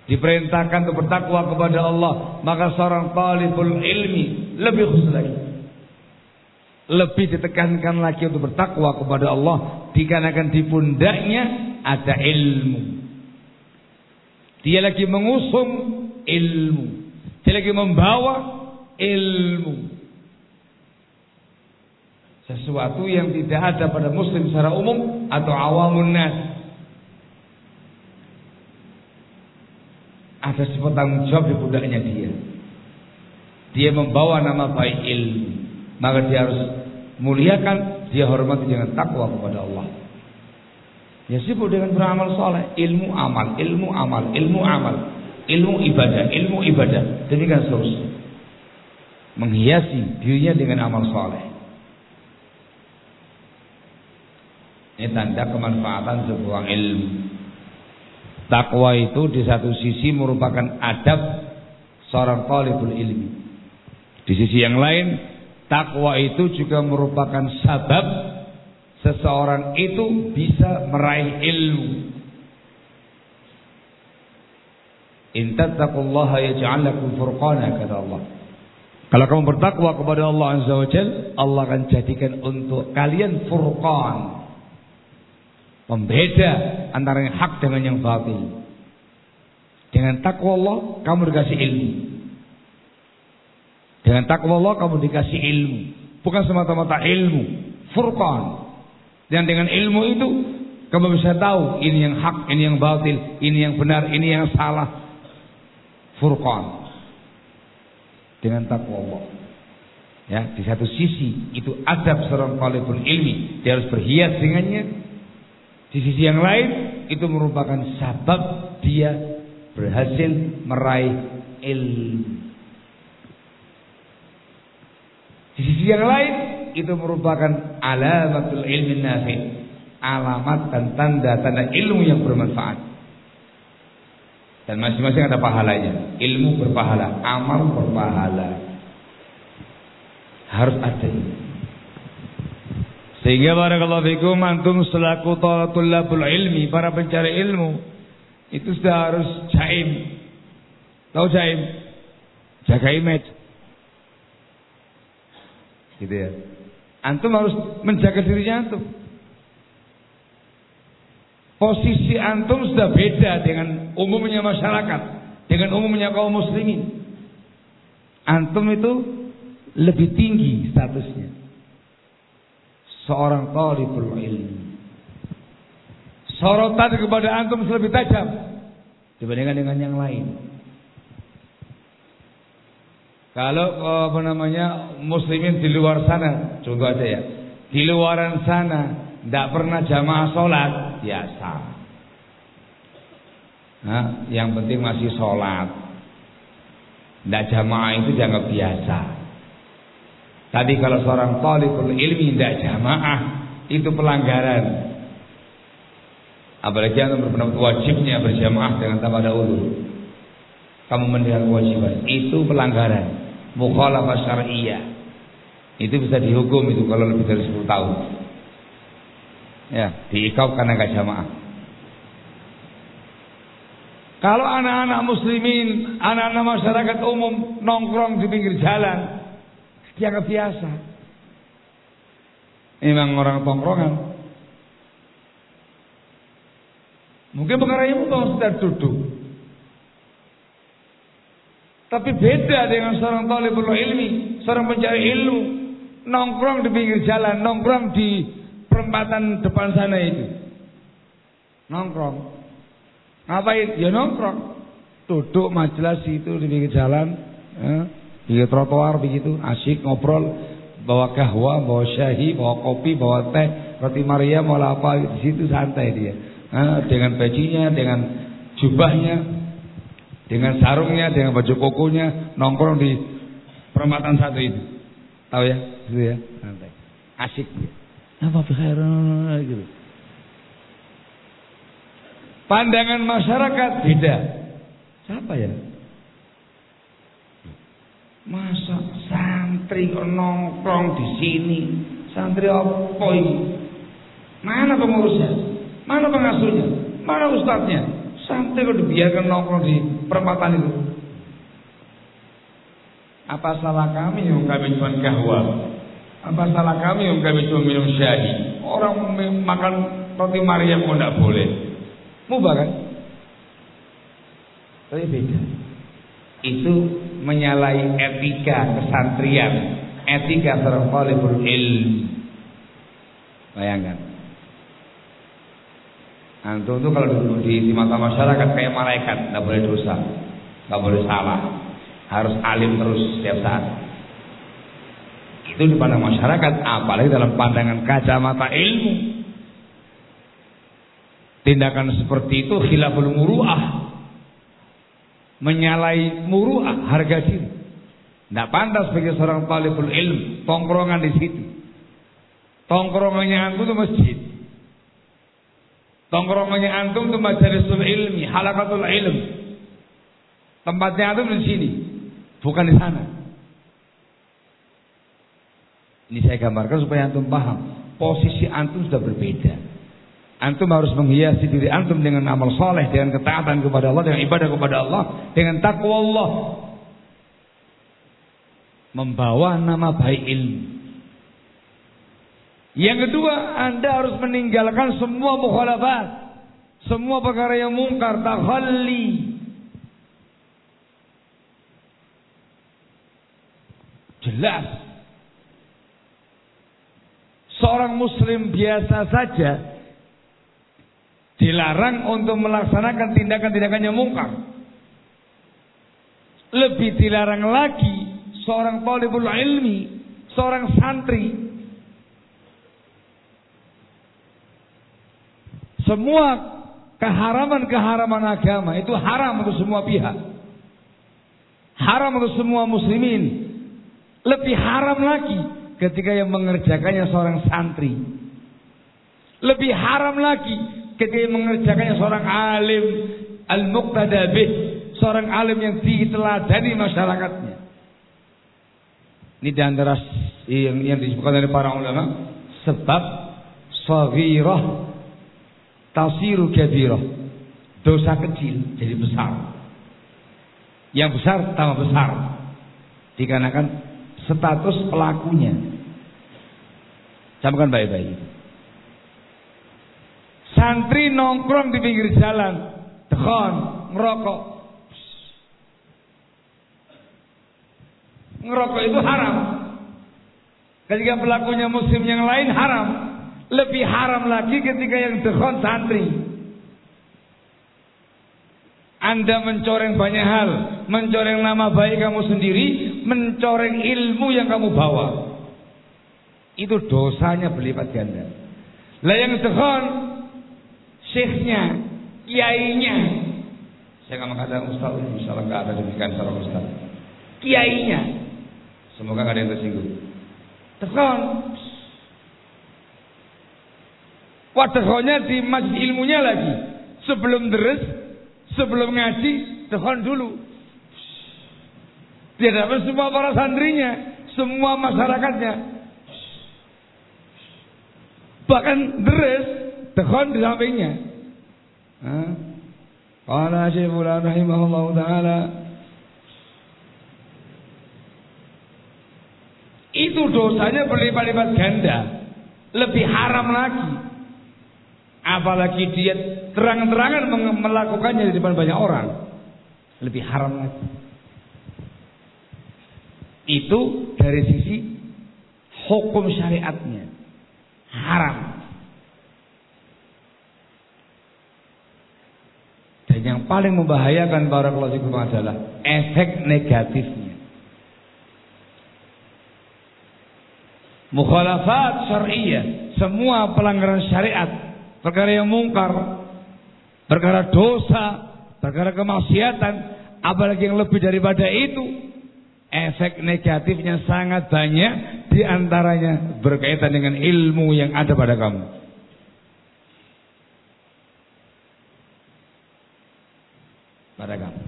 diperintahkan untuk bertakwa kepada Allah, maka seorang talibul ilmi lebih khusus lagi, lebih ditekankan lagi untuk bertakwa kepada Allah, dikarenakan di pundaknya ada ilmu. Dia lagi mengusung ilmu, dia lagi membawa ilmu. Sesuatu yang tidak ada pada muslim secara umum atau awamun nas. Ada sifat tanggung jawab di pundaknya dia. Dia membawa nama baik ilmu, maka dia harus muliakan, dia hormati dengan takwa kepada Allah. Ya sibuk dengan beramal soleh, ilmu amal, ilmu amal, ilmu amal, ilmu ibadah, demikian seterusnya. Menghiasi dirinya dengan amal soleh. Ini tanda kemanfaatan sebuah ilmu. Takwa itu di satu sisi merupakan adab seorang talibul ilmi. Di sisi yang lain, takwa itu juga merupakan sabab seseorang itu bisa meraih ilmu. In tattaqullaha yaj'al lakum furqana, kata Allah. Kalau kamu bertakwa kepada Allah Azza wa Jalla, Allah akan jadikan untuk kalian furqan, pembeda antara yang hak dengan yang batil. Dengan takwa Allah kamu dikasih ilmu. Dengan takwa Allah kamu dikasih ilmu, bukan semata-mata ilmu, furqan. Dan dengan ilmu itu kamu bisa tahu ini yang hak, ini yang batil, ini yang benar, ini yang salah. Furqan. Dengan takwa Allah. Ya, di satu sisi itu adab seorang talibul ilmi, dia harus berhias dengannya. Di sisi yang lain itu merupakan sabab dia berhasil meraih ilmu. Di sisi yang lain itu merupakan alamatul ilmi nafi', alamat dan tanda-tanda ilmu yang bermanfaat. Dan masing-masing ada pahalanya. Ilmu berpahala, amal berpahala. Harus ada. Sehingga barakallahu fikum, antum selaku thalathul ilmi, para pencari ilmu, itu sudah harus jaim. Tahu jaim? Jaga image. Gitu ya. Antum harus menjaga dirinya antum. Posisi antum sudah beda dengan umumnya masyarakat, dengan umumnya kaum muslimin. Antum itu lebih tinggi statusnya. Seorang talibul ilmi. Sorotan kepada antum lebih tajam dibandingkan dengan yang lain. Kalau muslimin di luar sana, contoh aja ya, di luaran sana tidak pernah jamaah sholat, biasa. Nah, yang penting masih sholat. Tidak jamaah itu dianggap biasa. Tadi kalau seorang talibul ilmi tidak jamaah, itu pelanggaran. Apalagi yang berpendapat wajibnya berjamaah dengan tanpa ada uzur. Kamu meninggalkan kewajiban, itu pelanggaran. Mukhalafah syar'iyyah. Itu bisa dihukum itu kalau lebih dari 10 tahun. Ya, diikab karena enggak jamaah. Kalau anak-anak muslimin, anak-anak masyarakat umum nongkrong di pinggir jalan, dianggap biasa. Memang orang tongkrongan. Mungkin pengarangnya mau sedang duduk. Tapi beda dengan seorang talibul ilmi, seorang pencari ilmu, nongkrong di pinggir jalan, nongkrong di perempatan depan sana itu. Nongkrong. Ngapain? Ya nongkrong. Duduk majelis itu di pinggir jalan, di trotoar begitu, asyik ngobrol, bawa kahwa, bawa syahi, bawa kopi, bawa teh, roti Maria, mau apa di situ santai dia. Dengan bajunya, dengan jubahnya, dengan sarungnya, dengan baju kokonya, nongkrong di perempatan satu itu. Tahu ya? Gitu ya, santai. Asyik dia. Apa khairan gitu. Pandangan masyarakat beda. Siapa ya? Masa santri nongkrong di sini? Santri apa ini? Mana pengurusnya? Mana pengasuhnya? Mana ustadznya? Santri kok dibiarkan nongkrong di perempatan itu? Apa salah kami yang kami cuma kahwa? Apa salah kami yang kami cuma minum syahi? Orang makan roti Maria pun tidak boleh. Mubah kan? Tapi beda. Itu menyalahi etika kesantrian, etika seorang talibul ilmi. Bayangkan. Antum tuh kalau dulu di mata masyarakat kayak malaikat, nggak boleh dosa, nggak boleh salah, harus alim terus setiap saat. Itu di pandang masyarakat, apalagi dalam pandangan kacamata ilmu. Tindakan seperti itu khilaful muru'ah, menyalahi muru'ah, harga diri. Tidak pantas bagi seorang talibul ilm tongkrongan di situ. Tongkrongannya antum itu masjid. Tongkrongannya antum itu majalisul ilmi, halaqatul ilm. Tempatnya antum di sini, bukan di sana. Ini saya gambarkan supaya antum paham. Posisi antum sudah berbeda. Antum harus menghiasi diri antum dengan amal soleh, dengan ketaatan kepada Allah, dengan ibadah kepada Allah, dengan takwa Allah. Membawa nama baik ilmu. Yang kedua, Anda harus meninggalkan semua mukhalafat, semua perkara yang mungkar, takhalli. Jelas. Seorang muslim biasa saja dilarang untuk melaksanakan tindakan-tindakan yang mungkar. Lebih dilarang lagi seorang talibul ilmi, seorang santri. Semua keharaman-keharaman agama itu haram untuk semua pihak. Haram untuk semua muslimin. Lebih haram lagi ketika yang mengerjakannya seorang santri. Lebih haram lagi ketika yang mengerjakannya seorang alim al-muqtada bih, seorang alim yang diteladani masyarakatnya. Ini di antara yang disebutkan oleh para ulama, sebab saghirah tasiru kabirah. Dosa kecil jadi besar. Yang besar tambah besar. Dikarenakan status pelakunya. Camkan baik-baik. Santri nongkrong di pinggir jalan, tekan, ngerokok. Ngerokok itu haram. Ketika pelakunya muslim yang lain haram. Lebih haram lagi ketika yang tekan santri. Anda mencoreng banyak hal, mencoreng nama baik kamu sendiri, mencoreng ilmu yang kamu bawa. Itu dosanya berlipat ganda. Lah yang tekan syekhnya, kiainya. Saya nggak mengatakan ustaz, insyaallah nggak ada demikian seorang ustaz. Kiainya, semoga nggak ada yang tersinggung. Tekan, wadah di majlis ilmunya lagi. Sebelum deres, sebelum ngaji, tekan dulu. Di hadapan semua para santrinya, semua masyarakatnya. Bahkan deres, tekan di sampingnya. Qala Syekh Fulan rahimahullahu taala. Itu dosanya berlipat-lipat ganda, lebih haram lagi. Apalagi dia terang-terangan melakukannya di depan banyak orang, lebih haram lagi. Itu dari sisi hukum syariatnya haram. Dan yang paling membahayakan barakallahu fikum adalah efek negatifnya. Mukhalafat syar'iyyah, semua pelanggaran syariat, perkara yang mungkar, perkara dosa, perkara kemaksiatan, apalagi yang lebih daripada itu, efek negatifnya sangat banyak, diantaranya berkaitan dengan ilmu yang ada pada kamu. Pada kamu.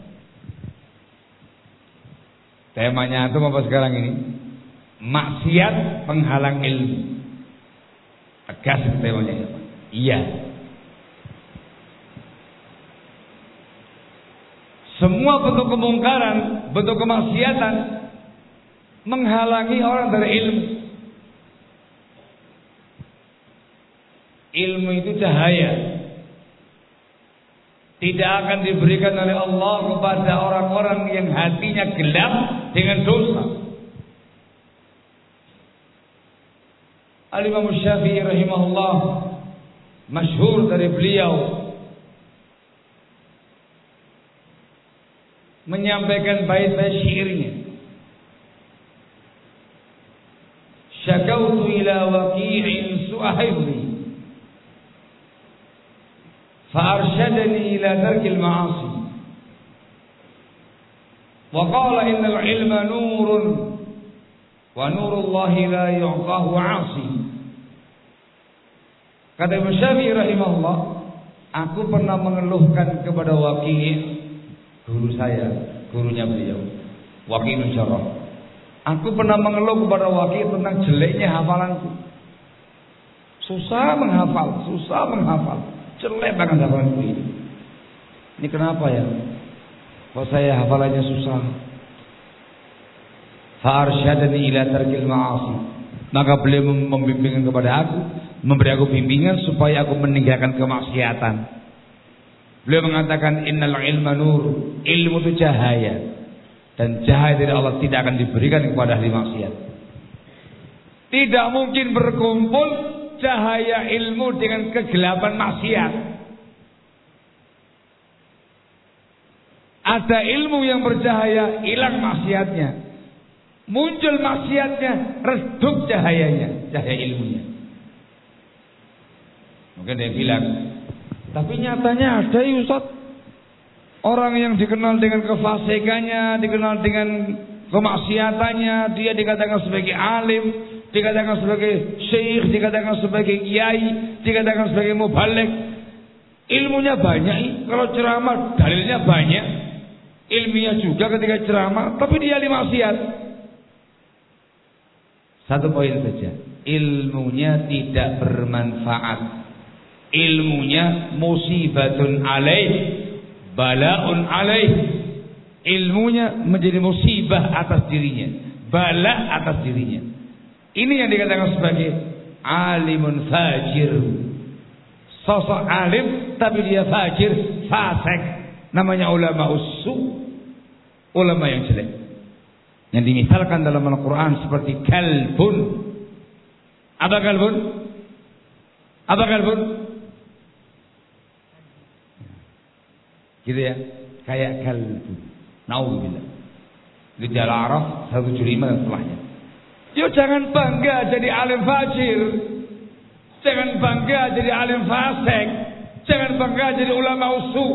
Temanya itu apa sekarang ini? Maksiat penghalang ilmu. Tegas temanya ya Pak. Iya. Semua bentuk kemungkaran, bentuk kemaksiatan menghalangi orang dari ilmu. Ilmu itu cahaya. Tidak akan diberikan oleh Allah kepada orang-orang yang hatinya gelap dengan dosa. Al-Imam Syafi'i rahimahullah, masyhur dari beliau menyampaikan bait-bait syairnya. Syakautu ila waqi'in su'a hifzi fa arsyadani ila tarkil ma'asi wa qala innal ilma nurun wa nurullahi la yu'tahu 'asi. Kata Imam Syafi'i rahimahullah, aku pernah mengeluhkan kepada Waqi', guru saya, gurunya beliau, Waqi' bin Jarrah. Aku pernah mengeluh kepada Waqi' tentang jeleknya hafalanku. Susah menghafal, jelek banget hafalanku ini. Ini kenapa ya? Kok saya hafalannya susah? Fa'arsyadani ila tarkil ma'asi. Maka beliau membimbingkan kepada aku, memberi aku bimbingan supaya aku meninggalkan kemaksiatan. Beliau mengatakan innal ilma nur, ilmu itu cahaya. Dan cahaya dari Allah tidak akan diberikan kepada ahli maksiat. Tidak mungkin berkumpul cahaya ilmu dengan kegelapan maksiat. Ada ilmu yang bercahaya, hilang maksiatnya. Muncul maksiatnya, redup cahayanya, cahaya ilmunya. Mungkin dia bilang, tapi nyatanya ada ya Ustaz. Orang yang dikenal dengan kefasikannya, dikenal dengan kemaksiatannya, dia dikatakan sebagai alim, dikatakan sebagai syekh, dikatakan sebagai kiai, dikatakan sebagai mubaligh. Ilmunya banyak, kalau ceramah dalilnya banyak, ilmiah juga ketika ceramah, tapi dia ahli maksiat. Satu poin saja, ilmunya tidak bermanfaat, ilmunya musibatun alaih, balaun alaih. Ilmunya menjadi musibah atas dirinya, bala atas dirinya. Ini yang dikatakan sebagai alimun fajir. Sosok alim tapi dia fajir, fasik. Namanya ulama usu, ulama yang jelek. Yang dimisalkan dalam Al-Quran seperti kalbun. Apa kalbun? Apa kalbun? Gitu ya, kayak kalbu. Nauzubillah. Di Al-A'raf 175 dan setelahnya. Yo jangan bangga jadi alim fajir. Jangan bangga jadi alim fasik. Jangan bangga jadi ulama usu.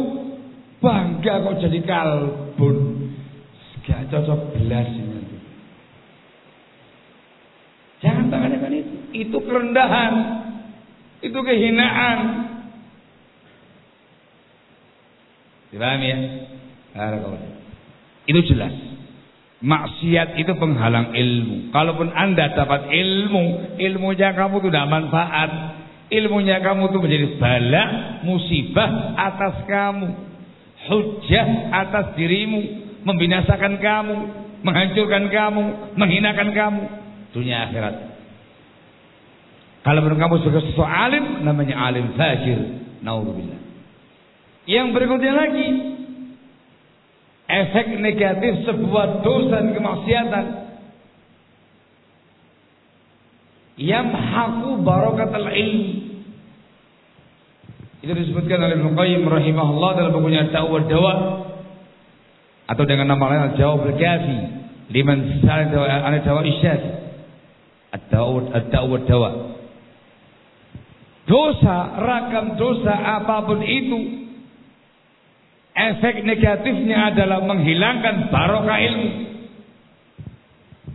Bangga kok jadi kalbun. Gak cocok belas ini. Jangan bangga dengan itu. Itu kerendahan. Itu kehinaan. Dipahami ya? Itu jelas. Maksiat itu penghalang ilmu. Kalaupun Anda dapat ilmu, ilmunya kamu itu tidak manfaat. Ilmunya kamu itu menjadi bala, musibah atas kamu, hujjah atas dirimu, membinasakan kamu, menghancurkan kamu, menghinakan kamu, dunia akhirat. Kalaupun kamu sebagai sosok alim, namanya alim fajir. Naudzubillah. Yang berikutnya lagi, efek negatif sebuah dosa dan kemaksiatan, yamhaqu barakatul ilmi. Itu disebutkan oleh Ibnu Qayyim rahimahullah dalam bukunya Ad-Dawa Dawa, atau dengan nama lain Al-Jawab Al-Kafi liman sa'ala an dawa isyad. Ad-Dawa Dawa. Dosa, ragam dosa apapun itu, efek negatifnya adalah menghilangkan barokah ilmu.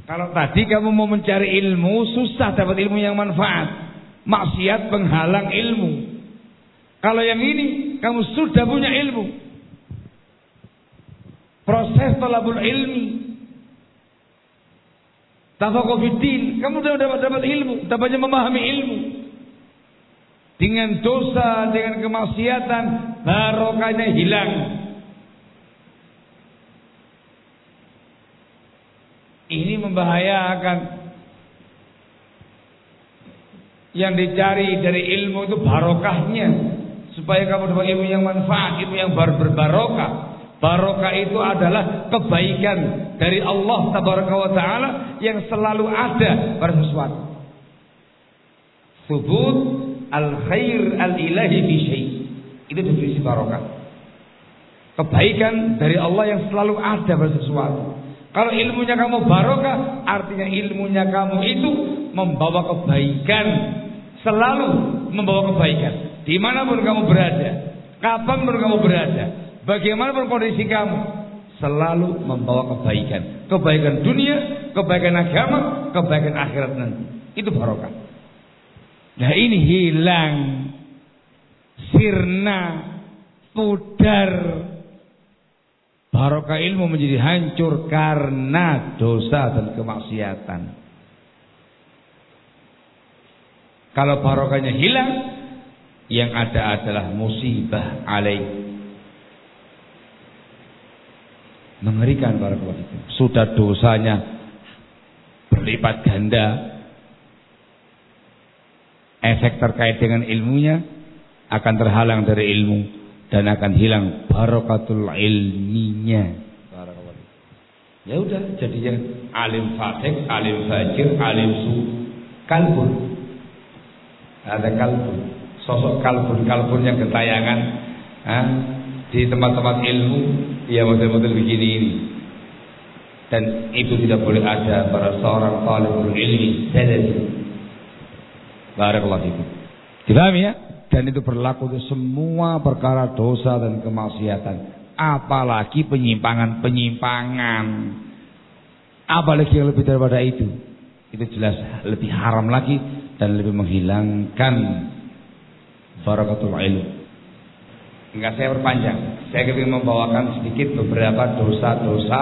Kalau tadi kamu mau mencari ilmu, susah dapat ilmu yang manfaat. Maksiat penghalang ilmu. Kalau yang ini, kamu sudah punya ilmu. Proses talabul ilmi. Tafaqquh fiddin, kamu sudah dapat ilmu, dapatnya memahami ilmu. Dengan dosa, dengan kemaksiatan, barokahnya hilang. Ini membahayakan. Yang dicari dari ilmu itu barokahnya, supaya kamu dapat ilmu yang manfaat, ilmu yang berbarokah. Barokah itu adalah kebaikan dari Allah Tabaraka wa Ta'ala yang selalu ada pada sesuatu. Thubut al-khair al-ilahi fi syai'. Itu definisi barokah. Kebaikan dari Allah yang selalu ada pada sesuatu. Kalau ilmunya kamu barokah, artinya ilmunya kamu itu membawa kebaikan, selalu membawa kebaikan. Dimanapun kamu berada, kapanpun kamu berada, bagaimanapun kondisi kamu, selalu membawa kebaikan. Kebaikan dunia, kebaikan agama, kebaikan akhirat nanti. Itu barokah. Nah ini hilang, sirna, pudar. Barokah ilmu menjadi hancur karena dosa dan kemaksiatan. Kalau barokahnya hilang, yang ada adalah musibah alaih. Mengerikan barakallahu fikum. Sudah dosanya berlipat ganda, efek terkait dengan ilmunya akan terhalang dari ilmu dan akan hilang barokatul ilminya. Ya udah, jadinya alim fasik, alim fajir, alim su, kalbun. Ada kalbun, sosok kalbun yang gentayangan di tempat-tempat ilmu, ya model-model begini ini. Dan itu tidak boleh ada pada seorang talibul ilmi salafi. Barakallahu fikum. Dipahami ya? Dan itu berlaku untuk semua perkara dosa dan kemaksiatan. Apalagi penyimpangan. Apalagi yang lebih daripada itu. Itu jelas lebih haram lagi dan lebih menghilangkan barakatul ilmu. Enggak saya perpanjang. Saya ingin membawakan sedikit beberapa dosa-dosa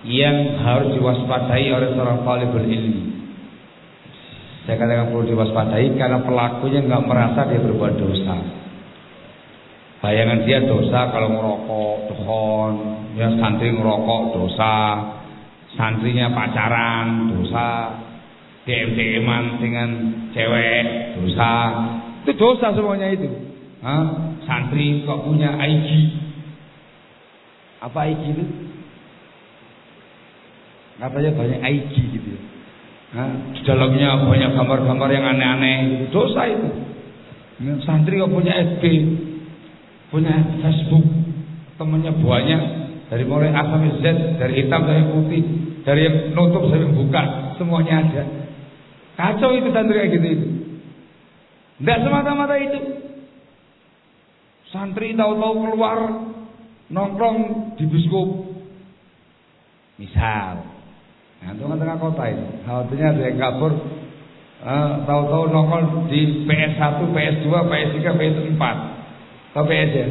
yang harus diwaspadai oleh seorang talibul ilmi. Saya katakan perlu diwaspadai karena pelakunya nggak merasa dia berbuat dosa. Bayangan dia dosa kalau ngerokok, dohon, ya santri ngerokok dosa, santrinya pacaran dosa, DM-an dengan cewek dosa. Itu dosa semuanya itu. Santri kok punya IG? Apa IG itu? Katanya banyak IG gitu ya. Di dalamnya banyak gambar-gambar yang aneh-aneh. Dosa itu. Santri kok punya FB, punya Facebook, temannya banyak, dari mulai A sampai Z, dari hitam sampai putih, dari yang nutup sampai buka, semuanya ada. Kacau itu santri kayak gitu itu. Tidak semata-mata itu. Santri tahu-tahu keluar nongkrong di bioskop, misal. Nah, tengah-tengah kota ini, khawatirnya ada yang kabur, tahu-tahu nongol di PS1, PS2, PS3, PS4, atau PS ya.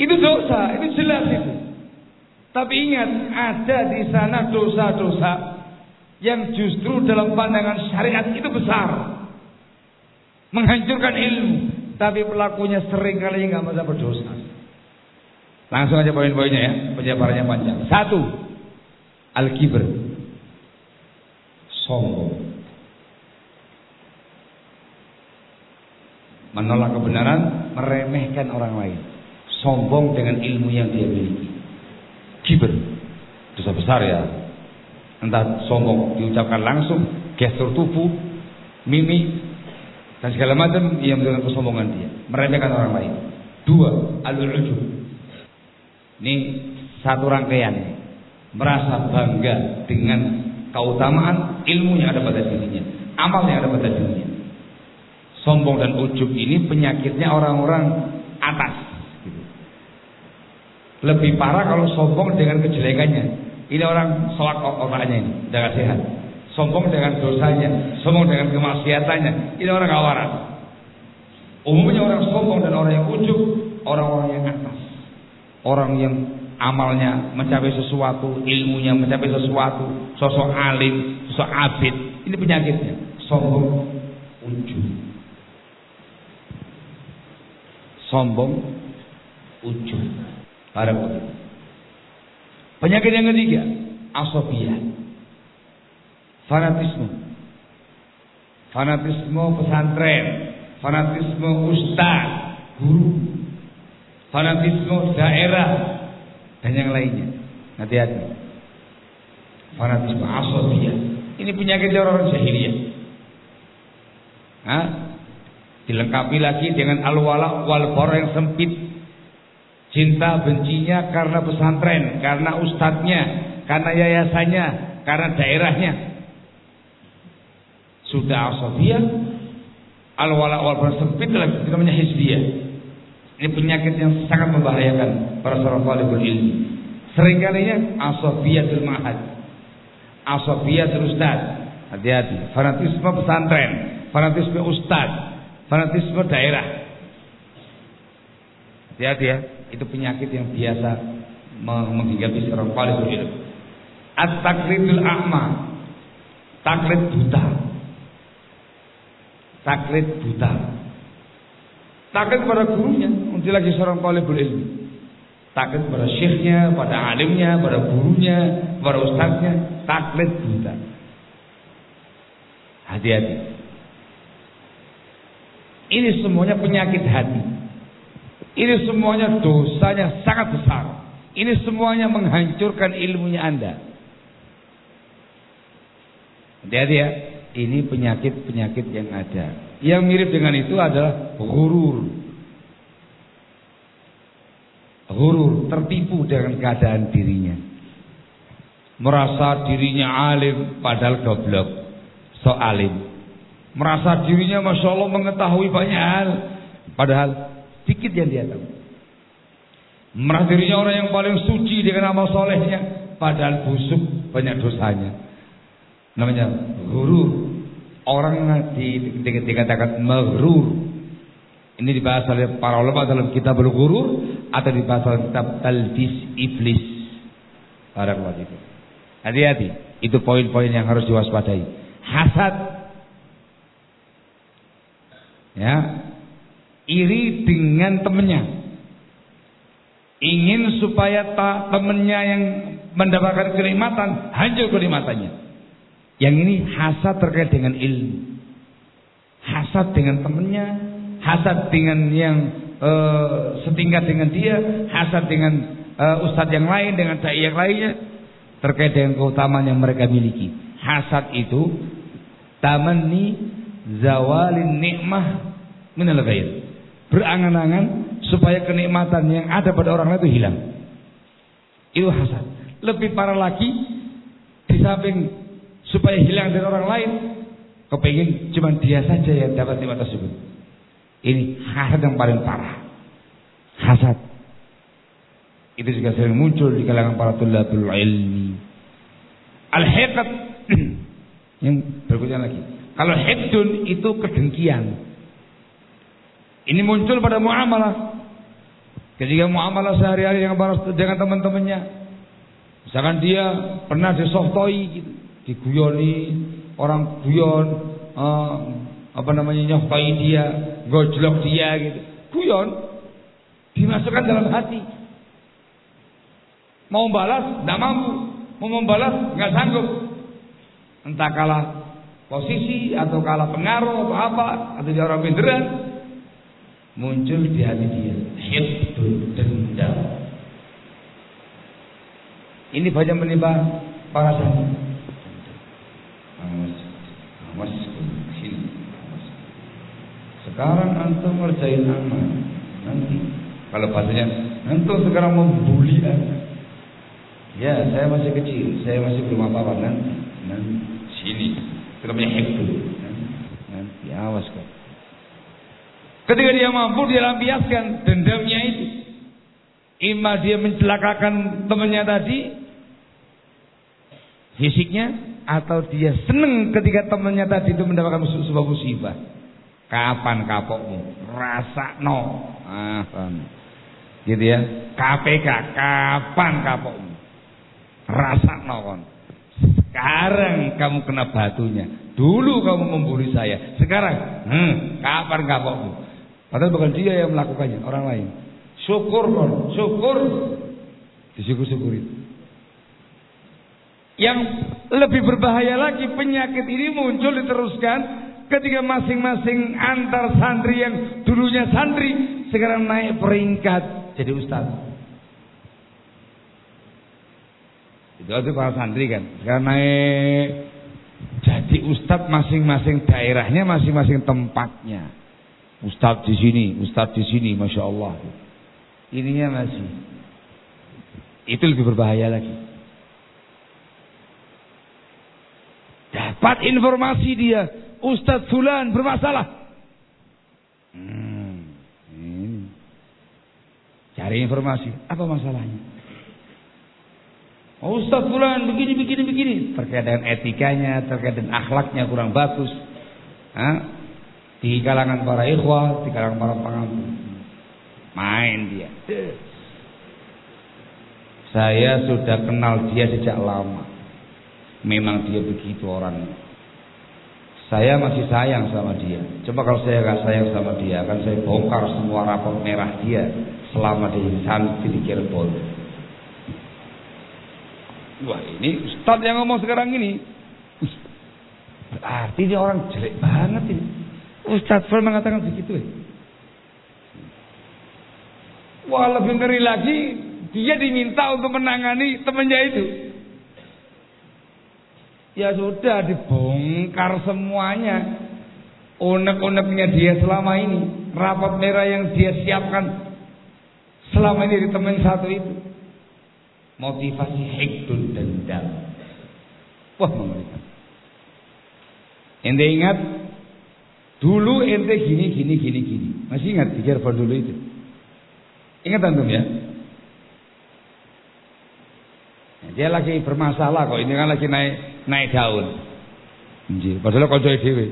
Itu dosa, itu jelas itu. Tapi ingat, ada di sana dosa-dosa yang justru dalam pandangan syariat itu besar, menghancurkan ilmu, tapi pelakunya sering kali nggak merasa berdosa. Langsung aja poin-poinnya ya, penjabarannya panjang. 1. Al-kibr, sombong, menolak kebenaran, meremehkan orang lain, sombong dengan ilmu yang dia miliki. Kibr, dosa besar ya. Entah sombong diucapkan langsung, gestur tubuh, mimik, dan segala macam yang menunjukkan kesombongan dia, meremehkan orang lain. 2. Al-ujub. Ini satu rangkaian, merasa bangga dengan keutamaan ilmu yang ada pada dirinya, amal yang ada pada dirinya. Sombong dan ujub ini penyakitnya orang-orang atas gitu. Lebih parah kalau sombong dengan kejelekannya. Ini orang sholat orangnya ini udah gak sehat. Sombong dengan dosanya, sombong dengan kemaksiatannya, ini orang gak waras. Umumnya orang sombong dan orang yang ujub, orang-orang yang atas, orang yang amalnya mencapai sesuatu, ilmunya mencapai sesuatu, sosok alim, sosok abid. Ini penyakitnya, sombong, ujub. Sombong, ujub. Penyakit yang ketiga, asofiyah, fanatisme. Fanatisme pesantren, fanatisme ustaz, guru, fanatisme daerah, dan yang lainnya. Hati-hati. Fanatisme asofiyah, Ini penyakit orang jahiliyah. Dilengkapi lagi dengan al-wala wal bara yang sempit. Cinta bencinya karena pesantren, karena ustadznya, karena yayasannya, karena daerahnya. Sudah asabiyah, al-wala wal bara sempit lagi, itu namanya hizbiyah. Ini penyakit yang sangat membahayakan para seorang talibul ilmi. Seringkalinya asabiyatul ma'had, asabiyatul ustaz. Hati-hati, fanatisme pesantren, fanatisme ustaz, fanatisme daerah. Hati-hati ya, itu penyakit yang biasa menghinggapi seorang talibul ilmi. At-taqlidul a'ma, taklid buta. Taklid buta. Taklid pada gurunya, untuk lagi seorang talibul ilmi. Taklid pada syekhnya, pada alimnya, pada gurunya, pada ustadznya. Taklid buta. Hati-hati. Ini semuanya penyakit hati. Ini semuanya dosanya sangat besar. Ini semuanya menghancurkan ilmunya Anda. Hati-hati ya. Ini penyakit-penyakit yang ada. Yang mirip dengan itu adalah ghurur. Ghurur, tertipu dengan keadaan dirinya. Merasa dirinya alim padahal goblok. So alim. Merasa dirinya Masya Allah mengetahui banyak hal padahal sedikit yang dia tahu. Merasa dirinya orang yang paling suci dengan amal solehnya padahal busuk banyak dosanya. Namanya ghurur. Orang dikatakan maghrur. Ini dibahas oleh para ulama dalam kitab al-ghurur atau dibahas dalam kitab talbis iblis. Hati-hati. Itu poin-poin yang harus diwaspadai. Hasad. Ya. Iri dengan temannya. Ingin supaya temannya yang mendapatkan kenikmatan hancur kenikmatannya. Yang ini hasad terkait dengan ilmu, hasad dengan temannya, hasad dengan yang setingkat dengan dia, hasad dengan ustadz yang lain, dengan dai yang lainnya, terkait dengan keutamaan yang mereka miliki. Hasad itu tamanni zawalin nikmah minal ghair, berangan-angan supaya kenikmatan yang ada pada orang lain itu hilang. Itu hasad. Lebih parah lagi, di samping supaya hilang dari orang lain, kepingin cuma dia saja yang dapat nikmat tersebut. Ini hasad yang paling parah. Hasad itu juga sering muncul di kalangan para tulabul ilmi. Al-hiqd yang berikutnya lagi. Kalau hiqdun itu kedengkian. Ini muncul pada muamalah. Ketika muamalah sehari-hari dengan teman-temannya, misalkan dia pernah disoftoi gitu, diguyoni, orang guyon, nyopai dia, gojlok dia gitu. Guyon dimasukkan dalam hati. Mau balas, tidak mampu. Mau membalas, nggak sanggup. Entah kalah posisi atau kalah pengaruh atau apa, atau dia orang pinteran, muncul di hati dia hidul dendam. Ini banyak menimpa para santri. Awas, sini. Sekarang antum ngerjain amal, nanti kalau bahasanya antum sekarang membuli anak. Ya, saya masih kecil, saya masih belum apa-apa, nanti sini. Itu namanya hibdul. Nanti awas kok. Ketika dia mampu, dia lampiaskan dendamnya itu. Ima dia mencelakakan temannya tadi fisiknya, atau dia seneng ketika temannya tadi itu mendapatkan sebuah musibah. Kapan kapokmu? Rasa no. Gitu ya. KPK, kapan kapokmu? Rasa no kon. Sekarang kamu kena batunya. Dulu kamu membuli saya. Sekarang, kapan kapokmu? Padahal bukan dia yang melakukannya, orang lain. Syukur kon, syukur. Disyukur-syukuri. Yang lebih berbahaya lagi, penyakit ini muncul diteruskan ketika masing-masing antar santri yang dulunya santri sekarang naik peringkat jadi ustaz. Itu para santri kan sekarang naik jadi ustadz masing-masing daerahnya, masing-masing tempatnya. Ustadz di sini, masya Allah. Ininya masih. Itu lebih berbahaya lagi. Dapat informasi dia, Ustadz Fulan bermasalah. Cari informasi, apa masalahnya? Ustadz Fulan begini. Terkait dengan etikanya, terkait dengan akhlaknya kurang bagus. Di kalangan para ikhwah, di kalangan para pengampun. Main dia. Saya sudah kenal dia sejak lama. Memang dia begitu orangnya. Saya masih sayang sama dia. Coba kalau saya gak sayang sama dia, akan saya bongkar semua rapor merah dia selama dia santri di Cirebon. Wah, ini ustadz yang ngomong sekarang ini. Berarti dia orang jelek banget ini. Ustadz Fal mengatakan begitu ya. Wah, lebih ngeri lagi, dia diminta untuk menangani temannya itu. Ya sudah, dibongkar semuanya. Unek-uneknya dia selama ini, rapot merah yang dia siapkan selama ini di teman satu itu. Motivasi hikdun dendam. Wah, mengerikan. Ente ingat dulu ente gini. Masih ingat di Cirebon dulu itu? Ingat antum ya? Nah, dia lagi bermasalah kok, ini kan lagi naik daun. Padahal koncoe dhewe.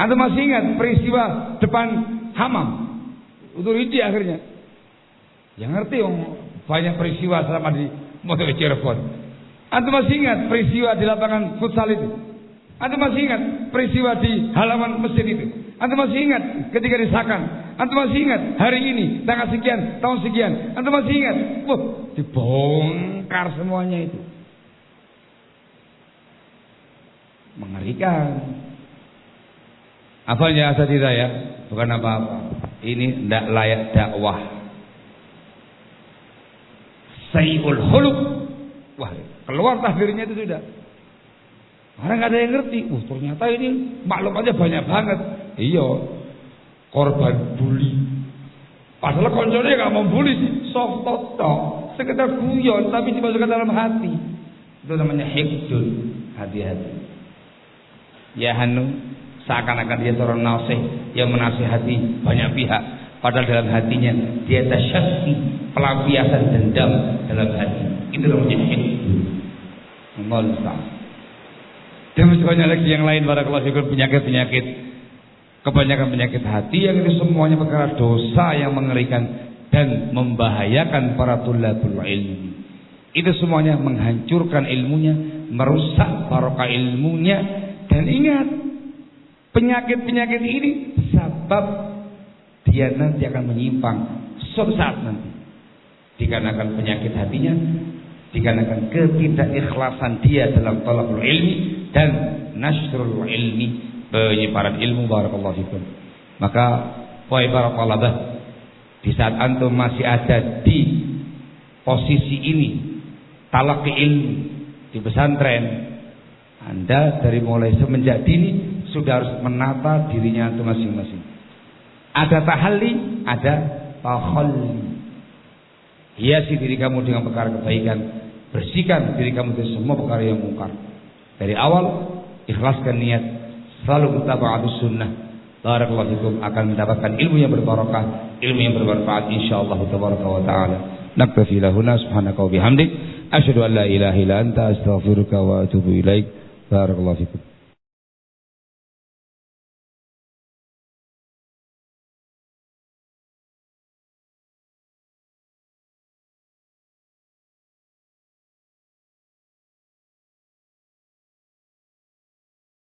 Antum masih ingat peristiwa depan Hamam? Utur itu akhirnya. Yang ngerti banyak peristiwa selama di motor Cirebon. Antum masih ingat peristiwa di lapangan futsal itu? Antum masih ingat peristiwa di halaman masjid itu? Antum masih ingat ketika disahkan? Antum masih ingat hari ini tanggal sekian tahun sekian? Antum masih ingat? Wah, dibongkar semuanya itu. Mengerikan. Apanya asatidzah ya? Bukan apa-apa. Ini tidak layak dakwah. Sayyul huluk. Wah, keluar takdirnya itu sudah. Orang nggak ada yang ngerti. Ternyata ini maklum aja banyak banget. Iya, korban bully. Padahal konconya nggak mau bully sih, soft tok, sekedar guyon tapi dimasukkan dalam hati. Itu namanya hikdun, hati-hati. Ya Hanu, seakan-akan dia seorang nasih yang menasihati banyak pihak. Padahal dalam hatinya dia tasyassi, pelampiasan dendam dalam hati. Itu namanya hikdun. Demikian lagi yang lain barakallahu fikum, penyakit-penyakit, kebanyakan penyakit hati yang itu semuanya perkara dosa yang mengerikan dan membahayakan para tulabul ilmi. Itu semuanya menghancurkan ilmunya, merusak barokah ilmunya. Dan ingat, penyakit-penyakit ini sebab dia nanti akan menyimpang suatu saat nanti. Dikarenakan penyakit hatinya, dikarenakan ketidakikhlasan dia dalam talabul ilmi dan nasrul ilmi, penyebaran ilmu barakallahu fikum. Maka wahai para talabah, di saat antum masih ada di posisi ini, talaqi ilmu di pesantren, Anda dari mulai semenjak dini sudah harus menata dirinya antum masing-masing. Ada tahalli, ada takhalli. Hiasi diri kamu dengan perkara kebaikan, bersihkan diri kamu dari semua perkara yang mungkar. Dari awal ikhlaskan niat, selalu mutaba'atus sunnah. Barakallahu fikum, akan mendapatkan ilmu yang berbarakah, ilmu yang bermanfaat insyaallah tabaraka wa taala. Naktafi lahuna subhanaka wa bihamdik, asyhadu an la ilaha illa anta, astaghfiruka wa atubu ilaik. Barakallahu fikum.